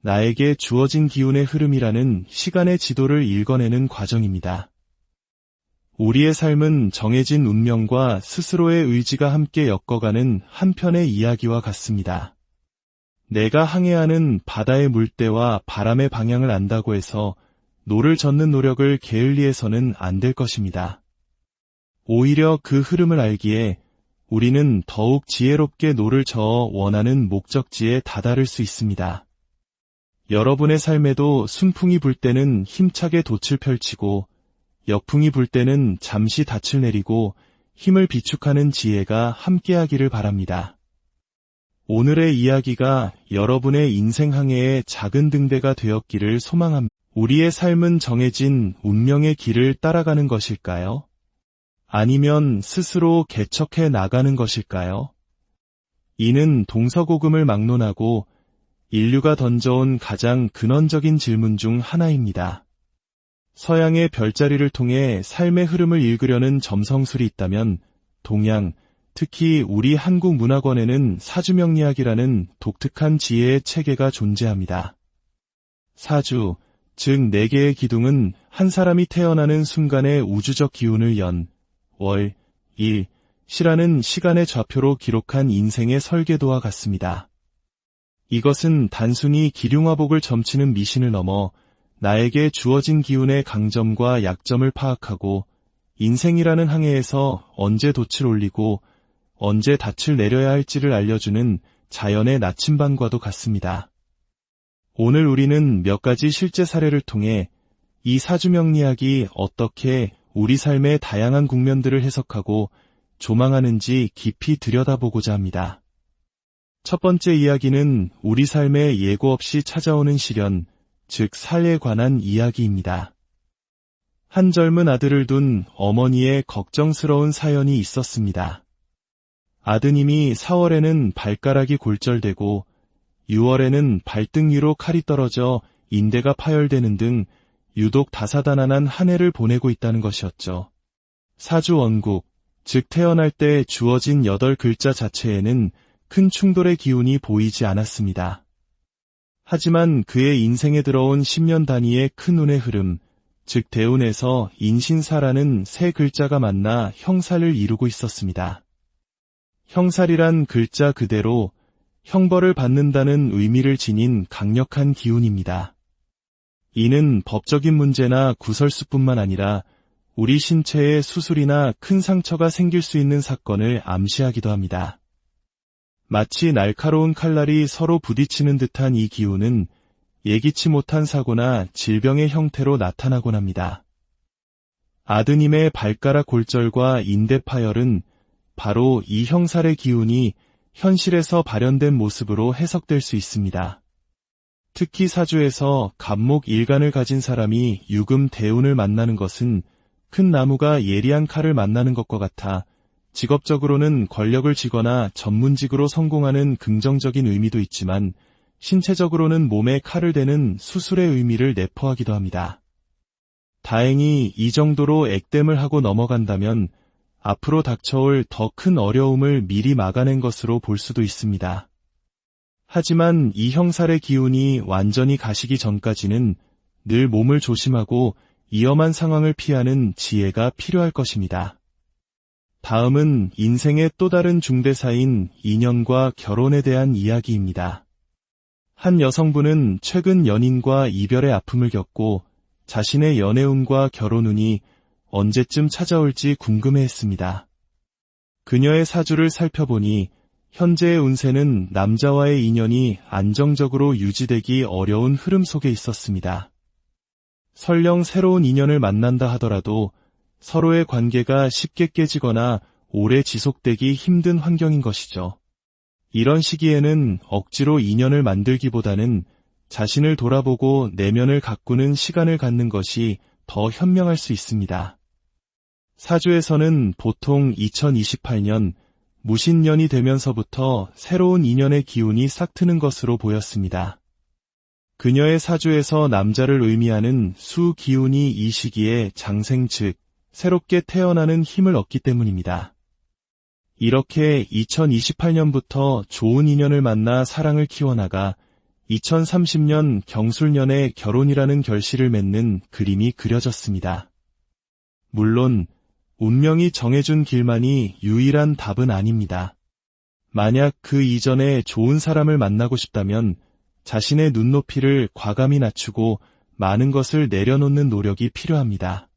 나에게 주어진 기운의 흐름이라는 시간의 지도를 읽어내는 과정입니다. 우리의 삶은 정해진 운명과 스스로의 의지가 함께 엮어가는 한편의 이야기와 같습니다. 내가 항해하는 바다의 물때와 바람의 방향을 안다고 해서 노를 젓는 노력을 게을리해서는 안 될 것입니다. 오히려 그 흐름을 알기에 우리는 더욱 지혜롭게 노를 저어 원하는 목적지에 다다를 수 있습니다. 여러분의 삶에도 순풍이 불 때는 힘차게 돛을 펼치고 역풍이 불 때는 잠시 닻을 내리고 힘을 비축하는 지혜가 함께하기를 바랍니다. 오늘의 이야기가 여러분의 인생 항해의 작은 등대가 되었기를 소망합니다. 우리의 삶은 정해진 운명의 길을 따라가는 것일까요? 아니면 스스로 개척해 나가는 것일까요? 이는 동서고금을 막론하고 인류가 던져온 가장 근원적인 질문 중 하나입니다. 서양의 별자리를 통해 삶의 흐름을 읽으려는 점성술이 있다면 동양, 특히 우리 한국 문화권에는 사주명리학이라는 독특한 지혜의 체계가 존재합니다. 사주, 즉 4개의 기둥은 한 사람이 태어나는 순간의 우주적 기운을 연, 월, 일, 시라는 시간의 좌표로 기록한 인생의 설계도와 같습니다. 이것은 단순히 기륭화복을 점치는 미신을 넘어 나에게 주어진 기운의 강점과 약점을 파악하고 인생이라는 항해에서 언제 돛을 올리고 언제 닻을 내려야 할지를 알려주는 자연의 나침반과도 같습니다. 오늘 우리는 몇 가지 실제 사례를 통해 이 사주명리학이 어떻게 우리 삶의 다양한 국면들을 해석하고 조망하는지 깊이 들여다보고자 합니다. 첫 번째 이야기는 우리 삶에 예고 없이 찾아오는 시련, 즉 살에 관한 이야기입니다. 한 젊은 아들을 둔 어머니의 걱정스러운 사연이 있었습니다. 아드님이 4월에는 발가락이 골절되고 6월에는 발등 위로 칼이 떨어져 인대가 파열되는 등 유독 다사다난한 한 해를 보내고 있다는 것이었죠. 사주 원국, 즉 태어날 때 주어진 8글자 자체에는 큰 충돌의 기운이 보이지 않았습니다. 하지만 그의 인생에 들어온 10년 단위의 큰 운의 흐름, 즉 대운에서 인신사라는 3글자가 만나 형살을 이루고 있었습니다. 형살이란 글자 그대로 형벌을 받는다는 의미를 지닌 강력한 기운입니다. 이는 법적인 문제나 구설수뿐만 아니라 우리 신체에 수술이나 큰 상처가 생길 수 있는 사건을 암시하기도 합니다. 마치 날카로운 칼날이 서로 부딪히는 듯한 이 기운은 예기치 못한 사고나 질병의 형태로 나타나곤 합니다. 아드님의 발가락 골절과 인대 파열은 바로 이 형살의 기운이 현실에서 발현된 모습으로 해석될 수 있습니다. 특히 사주에서 갑목 일간을 가진 사람이 유금 대운을 만나는 것은 큰 나무가 예리한 칼을 만나는 것과 같아 직업적으로는 권력을 쥐거나 전문직으로 성공하는 긍정적인 의미도 있지만 신체적으로는 몸에 칼을 대는 수술의 의미를 내포하기도 합니다. 다행히 이 정도로 액땜을 하고 넘어간다면 앞으로 닥쳐올 더 큰 어려움을 미리 막아낸 것으로 볼 수도 있습니다. 하지만 이 형살의 기운이 완전히 가시기 전까지는 늘 몸을 조심하고 위험한 상황을 피하는 지혜가 필요할 것입니다. 다음은 인생의 또 다른 중대사인 인연과 결혼에 대한 이야기입니다. 한 여성분은 최근 연인과 이별의 아픔을 겪고 자신의 연애운과 결혼운이 언제쯤 찾아올지 궁금해했습니다. 그녀의 사주를 살펴보니 현재의 운세는 남자와의 인연이 안정적으로 유지되기 어려운 흐름 속에 있었습니다. 설령 새로운 인연을 만난다 하더라도 서로의 관계가 쉽게 깨지거나 오래 지속되기 힘든 환경인 것이죠. 이런 시기에는 억지로 인연을 만들기보다는 자신을 돌아보고 내면을 가꾸는 시간을 갖는 것이 더 현명할 수 있습니다. 사주에서는 보통 2028년 무신년이 되면서부터 새로운 인연의 기운이 싹트는 것으로 보였습니다. 그녀의 사주에서 남자를 의미하는 수 기운이 이 시기에 장생 즉 새롭게 태어나는 힘을 얻기 때문입니다. 이렇게 2028년부터 좋은 인연을 만나 사랑을 키워나가 2030년 경술년에 결혼이라는 결실을 맺는 그림이 그려졌습니다. 물론 운명이 정해준 길만이 유일한 답은 아닙니다. 만약 그 이전에 좋은 사람을 만나고 싶다면 자신의 눈높이를 과감히 낮추고 많은 것을 내려놓는 노력이 필요합니다.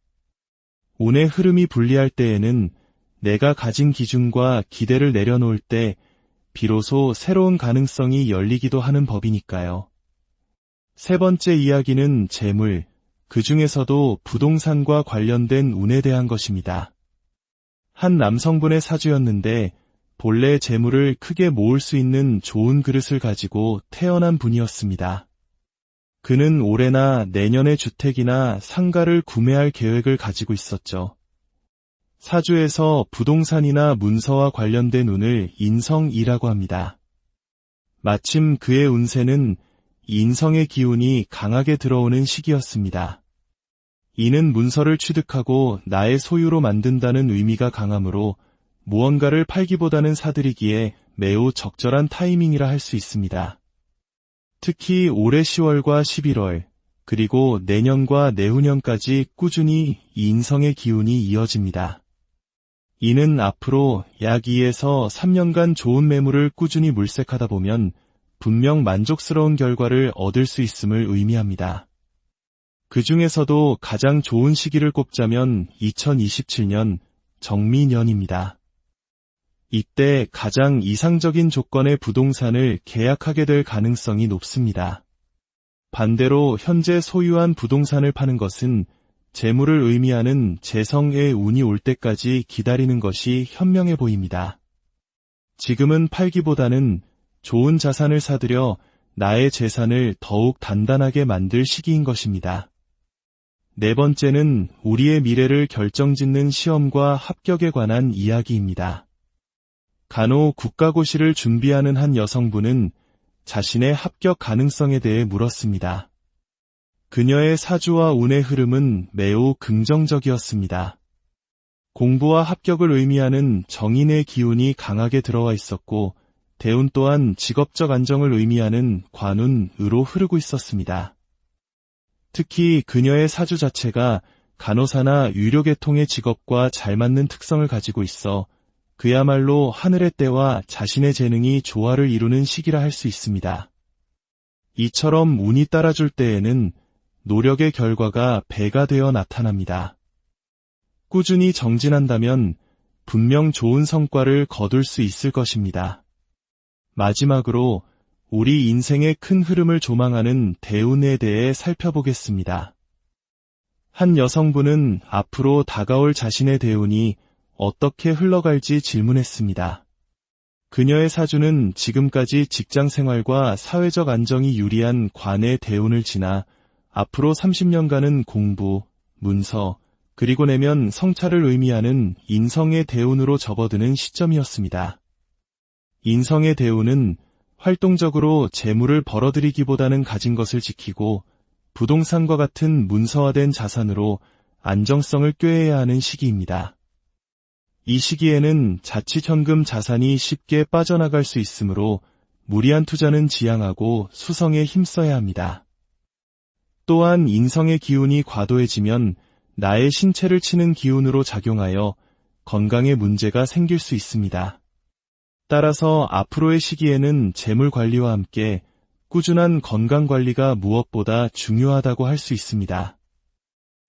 운의 흐름이 불리할 때에는 내가 가진 기준과 기대를 내려놓을 때 비로소 새로운 가능성이 열리기도 하는 법이니까요. 세 번째 이야기는 재물, 그 중에서도 부동산과 관련된 운에 대한 것입니다. 한 남성분의 사주였는데 본래 재물을 크게 모을 수 있는 좋은 그릇을 가지고 태어난 분이었습니다. 그는 올해나 내년에 주택이나 상가를 구매할 계획을 가지고 있었죠. 사주에서 부동산이나 문서와 관련된 운을 인성이라고 합니다. 마침 그의 운세는 인성의 기운이 강하게 들어오는 시기였습니다. 이는 문서를 취득하고 나의 소유로 만든다는 의미가 강하므로 무언가를 팔기보다는 사들이기에 매우 적절한 타이밍이라 할 수 있습니다. 특히 올해 10월과 11월, 그리고 내년과 내후년까지 꾸준히 인성의 기운이 이어집니다. 이는 앞으로 약 2에서 3년간 좋은 매물을 꾸준히 물색하다 보면 분명 만족스러운 결과를 얻을 수 있음을 의미합니다. 그 중에서도 가장 좋은 시기를 꼽자면 2027년 정미년입니다. 이때 가장 이상적인 조건의 부동산을 계약하게 될 가능성이 높습니다. 반대로 현재 소유한 부동산을 파는 것은 재물을 의미하는 재성의 운이 올 때까지 기다리는 것이 현명해 보입니다. 지금은 팔기보다는 좋은 자산을 사들여 나의 재산을 더욱 단단하게 만들 시기인 것입니다. 네 번째는 우리의 미래를 결정짓는 시험과 합격에 관한 이야기입니다. 간호 국가고시를 준비하는 한 여성분은 자신의 합격 가능성에 대해 물었습니다. 그녀의 사주와 운의 흐름은 매우 긍정적이었습니다. 공부와 합격을 의미하는 정인의 기운이 강하게 들어와 있었고 대운 또한 직업적 안정을 의미하는 관운으로 흐르고 있었습니다. 특히 그녀의 사주 자체가 간호사나 유료계통의 직업과 잘 맞는 특성을 가지고 있어 그야말로 하늘의 때와 자신의 재능이 조화를 이루는 시기라 할 수 있습니다. 이처럼 운이 따라줄 때에는 노력의 결과가 배가 되어 나타납니다. 꾸준히 정진한다면 분명 좋은 성과를 거둘 수 있을 것입니다. 마지막으로 우리 인생의 큰 흐름을 조망하는 대운에 대해 살펴보겠습니다. 한 여성분은 앞으로 다가올 자신의 대운이 어떻게 흘러갈지 질문했습니다. 그녀의 사주는 지금까지 직장 생활과 사회적 안정이 유리한 관의 대운을 지나 앞으로 30년간은 공부, 문서, 그리고 내면 성찰을 의미하는 인성의 대운으로 접어드는 시점이었습니다. 인성의 대운은 활동적으로 재물을 벌어들이기보다는 가진 것을 지키고 부동산과 같은 문서화된 자산으로 안정성을 꾀해야 하는 시기입니다. 이 시기에는 자칫 현금 자산이 쉽게 빠져나갈 수 있으므로 무리한 투자는 지양하고 수성에 힘써야 합니다. 또한 인성의 기운이 과도해지면 나의 신체를 치는 기운으로 작용하여 건강에 문제가 생길 수 있습니다. 따라서 앞으로의 시기에는 재물 관리와 함께 꾸준한 건강 관리가 무엇보다 중요하다고 할 수 있습니다.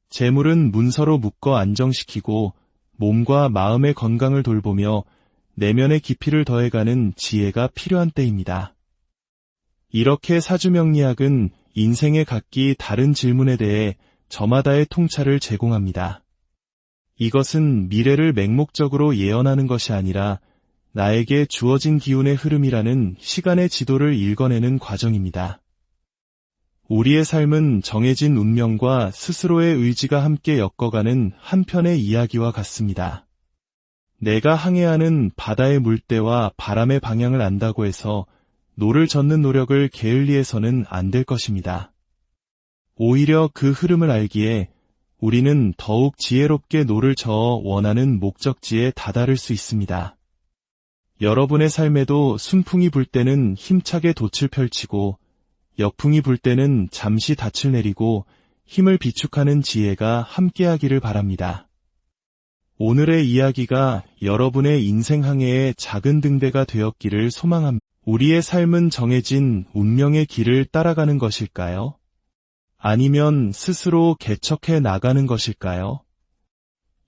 재물은 문서로 묶어 안정시키고 몸과 마음의 건강을 돌보며 내면의 깊이를 더해가는 지혜가 필요한 때입니다. 이렇게 사주명리학은 인생의 각기 다른 질문에 대해 저마다의 통찰을 제공합니다. 이것은 미래를 맹목적으로 예언하는 것이 아니라 나에게 주어진 기운의 흐름이라는 시간의 지도를 읽어내는 과정입니다. 우리의 삶은 정해진 운명과 스스로의 의지가 함께 엮어가는 한 편의 이야기와 같습니다. 내가 항해하는 바다의 물때와 바람의 방향을 안다고 해서 노를 젓는 노력을 게을리해서는 안 될 것입니다. 오히려 그 흐름을 알기에 우리는 더욱 지혜롭게 노를 저어 원하는 목적지에 다다를 수 있습니다. 여러분의 삶에도 순풍이 불 때는 힘차게 돛을 펼치고 역풍이 불 때는 잠시 닻을 내리고 힘을 비축하는 지혜가 함께하기를 바랍니다. 오늘의 이야기가 여러분의 인생 항해의 작은 등대가 되었기를 소망합니다. 우리의 삶은 정해진 운명의 길을 따라가는 것일까요? 아니면 스스로 개척해 나가는 것일까요?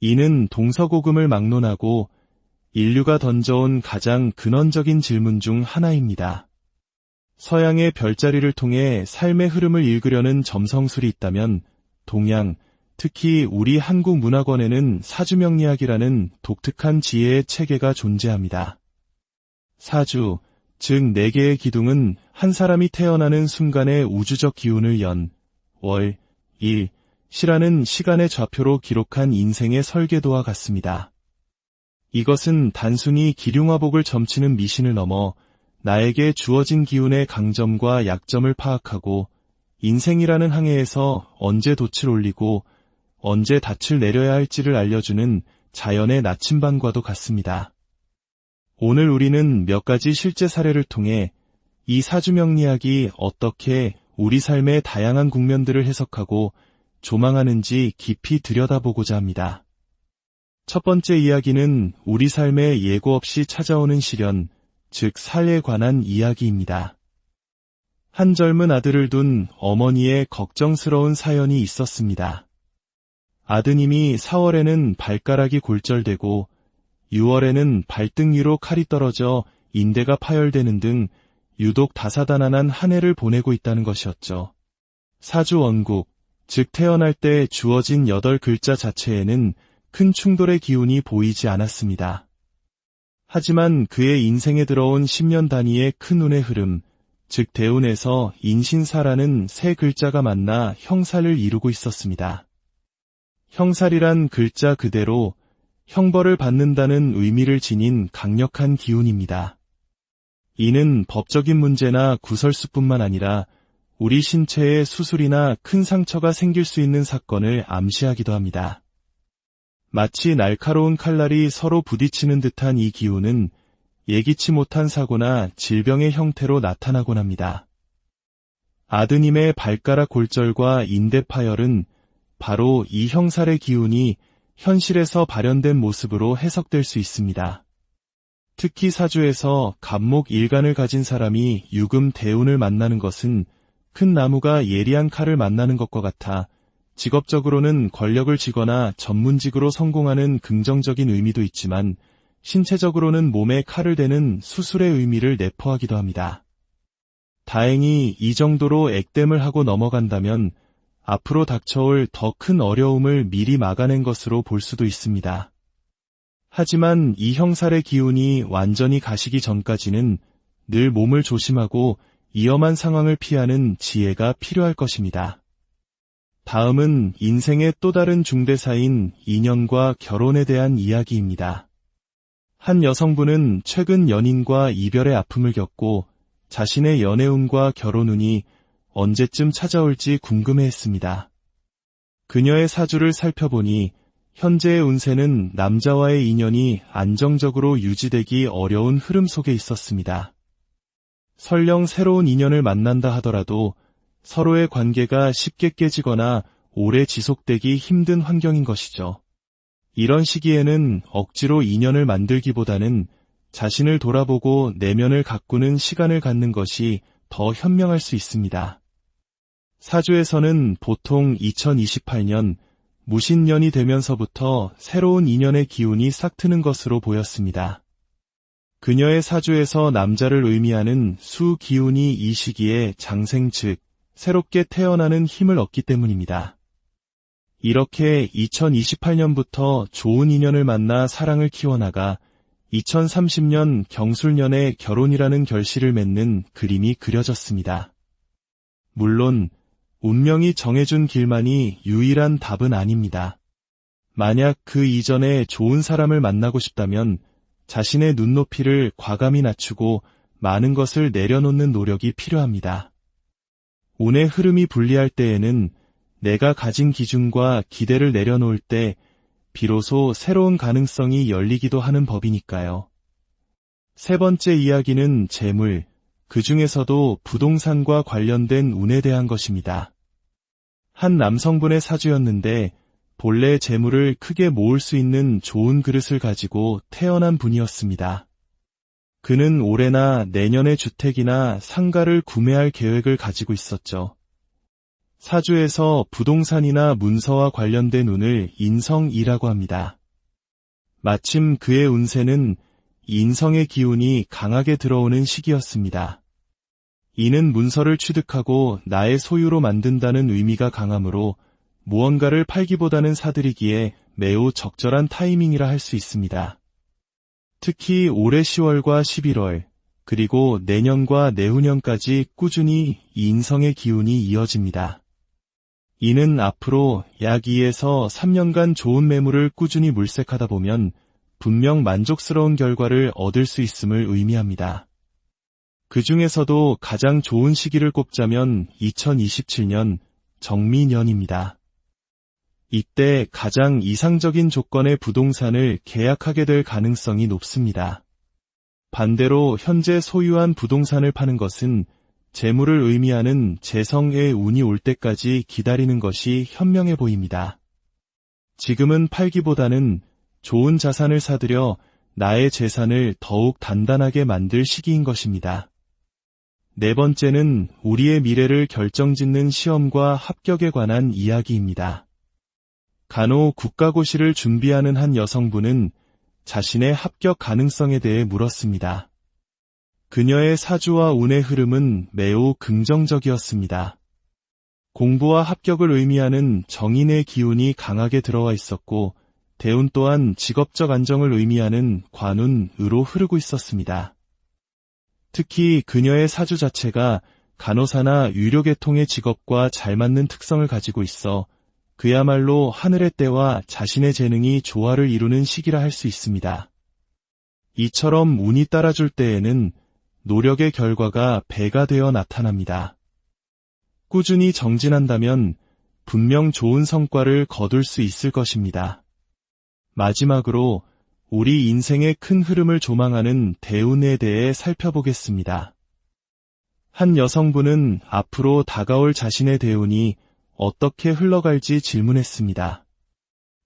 이는 동서고금을 막론하고 인류가 던져온 가장 근원적인 질문 중 하나입니다. 서양의 별자리를 통해 삶의 흐름을 읽으려는 점성술이 있다면 동양, 특히 우리 한국 문학원에는 사주명리학이라는 독특한 지혜의 체계가 존재합니다. 사주, 즉 4개의 기둥은 한 사람이 태어나는 순간의 우주적 기운을 연, 월, 일, 시라는 시간의 좌표로 기록한 인생의 설계도와 같습니다. 이것은 단순히 기륭화복을 점치는 미신을 넘어 나에게 주어진 기운의 강점과 약점을 파악하고 인생이라는 항해에서 언제 돛을 올리고 언제 닻을 내려야 할지를 알려주는 자연의 나침반과도 같습니다. 오늘 우리는 몇 가지 실제 사례를 통해 이 사주명리학이 어떻게 우리 삶의 다양한 국면들을 해석하고 조망하는지 깊이 들여다보고자 합니다. 첫 번째 이야기는 우리 삶에 예고 없이 찾아오는 시련, 즉 살해에 관한 이야기입니다. 한 젊은 아들을 둔 어머니의 걱정스러운 사연이 있었습니다. 아드님이 4월에는 발가락이 골절되고 6월에는 발등 위로 칼이 떨어져 인대가 파열되는 등 유독 다사다난한 한 해를 보내고 있다는 것이었죠. 사주 원국, 즉 태어날 때 주어진 8글자 자체에는 큰 충돌의 기운이 보이지 않았습니다. 하지만 그의 인생에 들어온 10년 단위의 큰 운의 흐름, 즉 대운에서 인신사라는 3글자가 만나 형살을 이루고 있었습니다. 형살이란 글자 그대로 형벌을 받는다는 의미를 지닌 강력한 기운입니다. 이는 법적인 문제나 구설수뿐만 아니라 우리 신체에 수술이나 큰 상처가 생길 수 있는 사건을 암시하기도 합니다. 마치 날카로운 칼날이 서로 부딪히는 듯한 이 기운은 예기치 못한 사고나 질병의 형태로 나타나곤 합니다. 아드님의 발가락 골절과 인대 파열은 바로 이 형살의 기운이 현실에서 발현된 모습으로 해석될 수 있습니다. 특히 사주에서 갑목 일간을 가진 사람이 유금 대운을 만나는 것은 큰 나무가 예리한 칼을 만나는 것과 같아 직업적으로는 권력을 쥐거나 전문직으로 성공하는 긍정적인 의미도 있지만 신체적으로는 몸에 칼을 대는 수술의 의미를 내포하기도 합니다. 다행히 이 정도로 액땜을 하고 넘어간다면 앞으로 닥쳐올 더 큰 어려움을 미리 막아낸 것으로 볼 수도 있습니다. 하지만 이 형살의 기운이 완전히 가시기 전까지는 늘 몸을 조심하고 위험한 상황을 피하는 지혜가 필요할 것입니다. 다음은 인생의 또 다른 중대사인 인연과 결혼에 대한 이야기입니다. 한 여성분은 최근 연인과 이별의 아픔을 겪고 자신의 연애운과 결혼운이 언제쯤 찾아올지 궁금해했습니다. 그녀의 사주를 살펴보니 현재의 운세는 남자와의 인연이 안정적으로 유지되기 어려운 흐름 속에 있었습니다. 설령 새로운 인연을 만난다 하더라도 서로의 관계가 쉽게 깨지거나 오래 지속되기 힘든 환경인 것이죠. 이런 시기에는 억지로 인연을 만들기보다는 자신을 돌아보고 내면을 가꾸는 시간을 갖는 것이 더 현명할 수 있습니다. 사주에서는 보통 2028년 무신년이 되면서부터 새로운 인연의 기운이 싹트는 것으로 보였습니다. 그녀의 사주에서 남자를 의미하는 수 기운이 이 시기에 장생 즉 새롭게 태어나는 힘을 얻기 때문입니다. 이렇게 2028년부터 좋은 인연을 만나 사랑을 키워나가 2030년 경술년에 결혼이라는 결실을 맺는 그림이 그려졌습니다. 물론 운명이 정해준 길만이 유일한 답은 아닙니다. 만약 그 이전에 좋은 사람을 만나고 싶다면 자신의 눈높이를 과감히 낮추고 많은 것을 내려놓는 노력이 필요합니다. 운의 흐름이 불리할 때에는 내가 가진 기준과 기대를 내려놓을 때 비로소 새로운 가능성이 열리기도 하는 법이니까요. 세 번째 이야기는 재물, 그 중에서도 부동산과 관련된 운에 대한 것입니다. 한 남성분의 사주였는데 본래 재물을 크게 모을 수 있는 좋은 그릇을 가지고 태어난 분이었습니다. 그는 올해나 내년에 주택이나 상가를 구매할 계획을 가지고 있었죠. 사주에서 부동산이나 문서와 관련된 운을 인성이라고 합니다. 마침 그의 운세는 인성의 기운이 강하게 들어오는 시기였습니다. 이는 문서를 취득하고 나의 소유로 만든다는 의미가 강하므로 무언가를 팔기보다는 사들이기에 매우 적절한 타이밍이라 할 수 있습니다. 특히 올해 10월과 11월, 그리고 내년과 내후년까지 꾸준히 인성의 기운이 이어집니다. 이는 앞으로 약 2에서 3년간 좋은 매물을 꾸준히 물색하다 보면 분명 만족스러운 결과를 얻을 수 있음을 의미합니다. 그 중에서도 가장 좋은 시기를 꼽자면 2027년 정미년입니다. 이때 가장 이상적인 조건의 부동산을 계약하게 될 가능성이 높습니다. 반대로 현재 소유한 부동산을 파는 것은 재물을 의미하는 재성의 운이 올 때까지 기다리는 것이 현명해 보입니다. 지금은 팔기보다는 좋은 자산을 사들여 나의 재산을 더욱 단단하게 만들 시기인 것입니다. 네 번째는 우리의 미래를 결정짓는 시험과 합격에 관한 이야기입니다. 간호 국가고시를 준비하는 한 여성분은 자신의 합격 가능성에 대해 물었습니다. 그녀의 사주와 운의 흐름은 매우 긍정적이었습니다. 공부와 합격을 의미하는 정인의 기운이 강하게 들어와 있었고 대운 또한 직업적 안정을 의미하는 관운으로 흐르고 있었습니다. 특히 그녀의 사주 자체가 간호사나 유료계통의 직업과 잘 맞는 특성을 가지고 있어 그야말로 하늘의 때와 자신의 재능이 조화를 이루는 시기라 할 수 있습니다. 이처럼 운이 따라줄 때에는 노력의 결과가 배가 되어 나타납니다. 꾸준히 정진한다면 분명 좋은 성과를 거둘 수 있을 것입니다. 마지막으로 우리 인생의 큰 흐름을 조망하는 대운에 대해 살펴보겠습니다. 한 여성분은 앞으로 다가올 자신의 대운이 어떻게 흘러갈지 질문했습니다.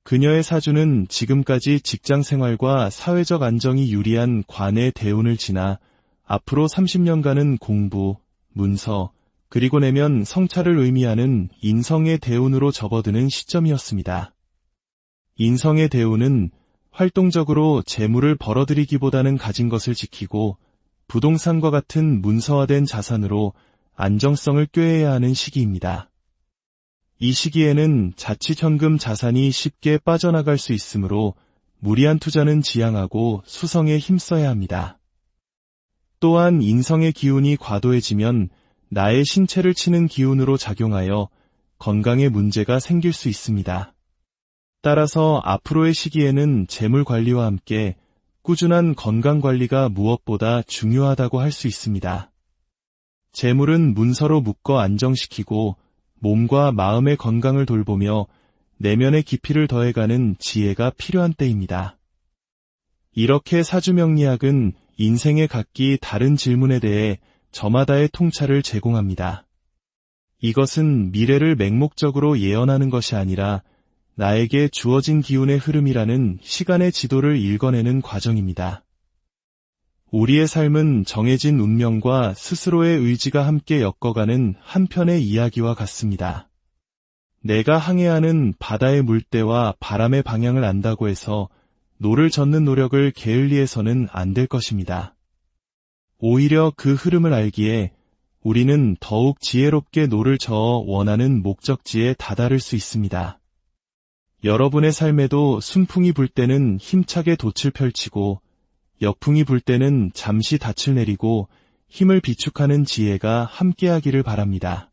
그녀의 사주는 지금까지 직장 생활과 사회적 안정이 유리한 관의 대운을 지나 앞으로 30년간은 공부, 문서, 그리고 내면 성찰을 의미하는 인성의 대운으로 접어드는 시점이었습니다. 인성의 대운은 활동적으로 재물을 벌어들이기보다는 가진 것을 지키고 부동산과 같은 문서화된 자산으로 안정성을 꾀해야 하는 시기입니다. 이 시기에는 자칫 현금 자산이 쉽게 빠져나갈 수 있으므로 무리한 투자는 지양하고 수성에 힘써야 합니다. 또한 인성의 기운이 과도해지면 나의 신체를 치는 기운으로 작용하여 건강에 문제가 생길 수 있습니다. 따라서 앞으로의 시기에는 재물 관리와 함께 꾸준한 건강 관리가 무엇보다 중요하다고 할 수 있습니다. 재물은 문서로 묶어 안정시키고 몸과 마음의 건강을 돌보며 내면의 깊이를 더해가는 지혜가 필요한 때입니다. 이렇게 사주명리학은 인생의 각기 다른 질문에 대해 저마다의 통찰을 제공합니다. 이것은 미래를 맹목적으로 예언하는 것이 아니라 나에게 주어진 기운의 흐름이라는 시간의 지도를 읽어내는 과정입니다. 우리의 삶은 정해진 운명과 스스로의 의지가 함께 엮어가는 한편의 이야기와 같습니다. 내가 항해하는 바다의 물때와 바람의 방향을 안다고 해서 노를 젓는 노력을 게을리해서는 안 될 것입니다. 오히려 그 흐름을 알기에 우리는 더욱 지혜롭게 노를 저어 원하는 목적지에 다다를 수 있습니다. 여러분의 삶에도 순풍이 불 때는 힘차게 돛을 펼치고 역풍이 불 때는 잠시 닻을 내리고 힘을 비축하는 지혜가 함께하기를 바랍니다.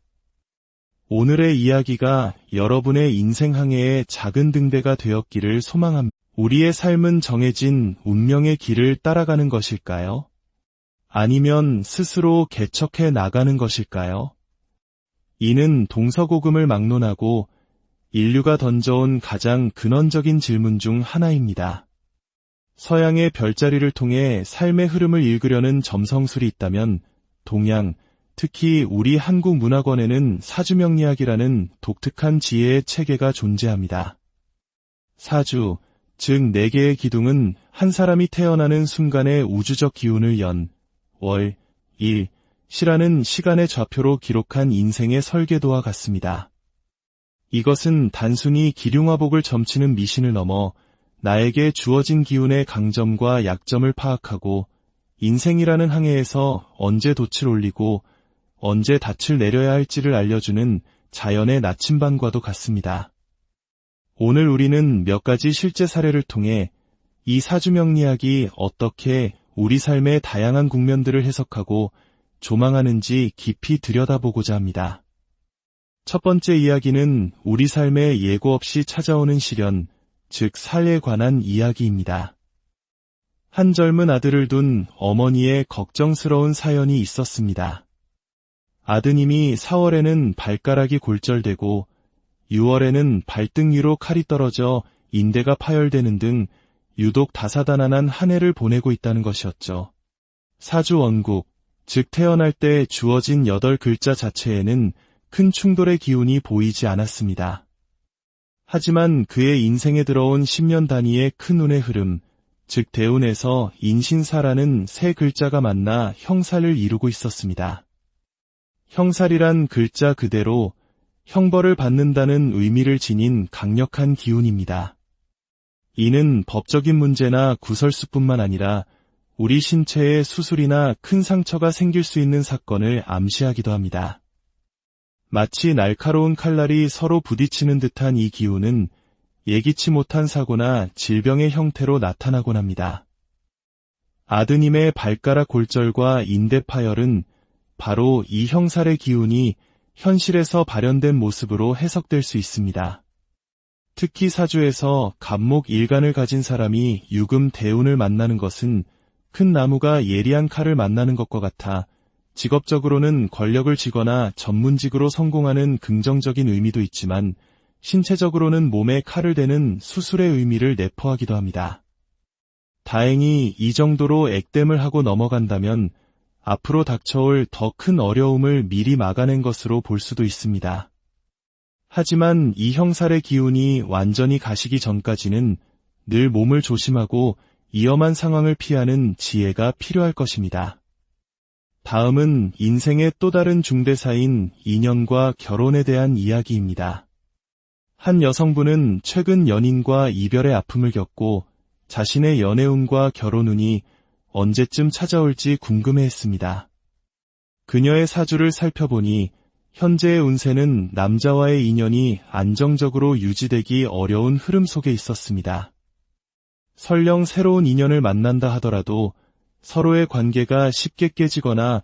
오늘의 이야기가 여러분의 인생 항해의 작은 등대가 되었기를 소망합니다. 우리의 삶은 정해진 운명의 길을 따라가는 것일까요? 아니면 스스로 개척해 나가는 것일까요? 이는 동서고금을 막론하고 인류가 던져온 가장 근원적인 질문 중 하나입니다. 서양의 별자리를 통해 삶의 흐름을 읽으려는 점성술이 있다면 동양, 특히 우리 한국 문화권에는 사주명리학이라는 독특한 지혜의 체계가 존재합니다. 사주, 즉 4개의 기둥은 한 사람이 태어나는 순간의 우주적 기운을 연, 월, 일, 시라는 시간의 좌표로 기록한 인생의 설계도와 같습니다. 이것은 단순히 기륭화복을 점치는 미신을 넘어 나에게 주어진 기운의 강점과 약점을 파악하고 인생이라는 항해에서 언제 돛을 올리고 언제 닻을 내려야 할지를 알려주는 자연의 나침반과도 같습니다. 오늘 우리는 몇 가지 실제 사례를 통해 이 사주명리학이 어떻게 우리 삶의 다양한 국면들을 해석하고 조망하는지 깊이 들여다보고자 합니다. 첫 번째 이야기는 우리 삶에 예고 없이 찾아오는 시련, 즉 살에 관한 이야기입니다. 한 젊은 아들을 둔 어머니의 걱정스러운 사연이 있었습니다. 아드님이 4월에는 발가락이 골절되고 6월에는 발등 위로 칼이 떨어져 인대가 파열되는 등 유독 다사다난한 한 해를 보내고 있다는 것이었죠. 사주 원국, 즉 태어날 때 주어진 8글자 자체에는 큰 충돌의 기운이 보이지 않았습니다. 하지만 그의 인생에 들어온 10년 단위의 큰 운의 흐름, 즉 대운에서 인신사라는 3글자가 만나 형살을 이루고 있었습니다. 형살이란 글자 그대로 형벌을 받는다는 의미를 지닌 강력한 기운입니다. 이는 법적인 문제나 구설수뿐만 아니라 우리 신체에 수술이나 큰 상처가 생길 수 있는 사건을 암시하기도 합니다. 마치 날카로운 칼날이 서로 부딪히는 듯한 이 기운은 예기치 못한 사고나 질병의 형태로 나타나곤 합니다. 아드님의 발가락 골절과 인대 파열은 바로 이 형살의 기운이 현실에서 발현된 모습으로 해석될 수 있습니다. 특히 사주에서 갑목 일간을 가진 사람이 유금 대운을 만나는 것은 큰 나무가 예리한 칼을 만나는 것과 같아 직업적으로는 권력을 쥐거나 전문직으로 성공하는 긍정적인 의미도 있지만 신체적으로는 몸에 칼을 대는 수술의 의미를 내포하기도 합니다. 다행히 이 정도로 액땜을 하고 넘어간다면 앞으로 닥쳐올 더 큰 어려움을 미리 막아낸 것으로 볼 수도 있습니다. 하지만 이 형살의 기운이 완전히 가시기 전까지는 늘 몸을 조심하고 위험한 상황을 피하는 지혜가 필요할 것입니다. 다음은 인생의 또 다른 중대사인 인연과 결혼에 대한 이야기입니다. 한 여성분은 최근 연인과 이별의 아픔을 겪고 자신의 연애운과 결혼운이 언제쯤 찾아올지 궁금해했습니다. 그녀의 사주를 살펴보니 현재의 운세는 남자와의 인연이 안정적으로 유지되기 어려운 흐름 속에 있었습니다. 설령 새로운 인연을 만난다 하더라도 서로의 관계가 쉽게 깨지거나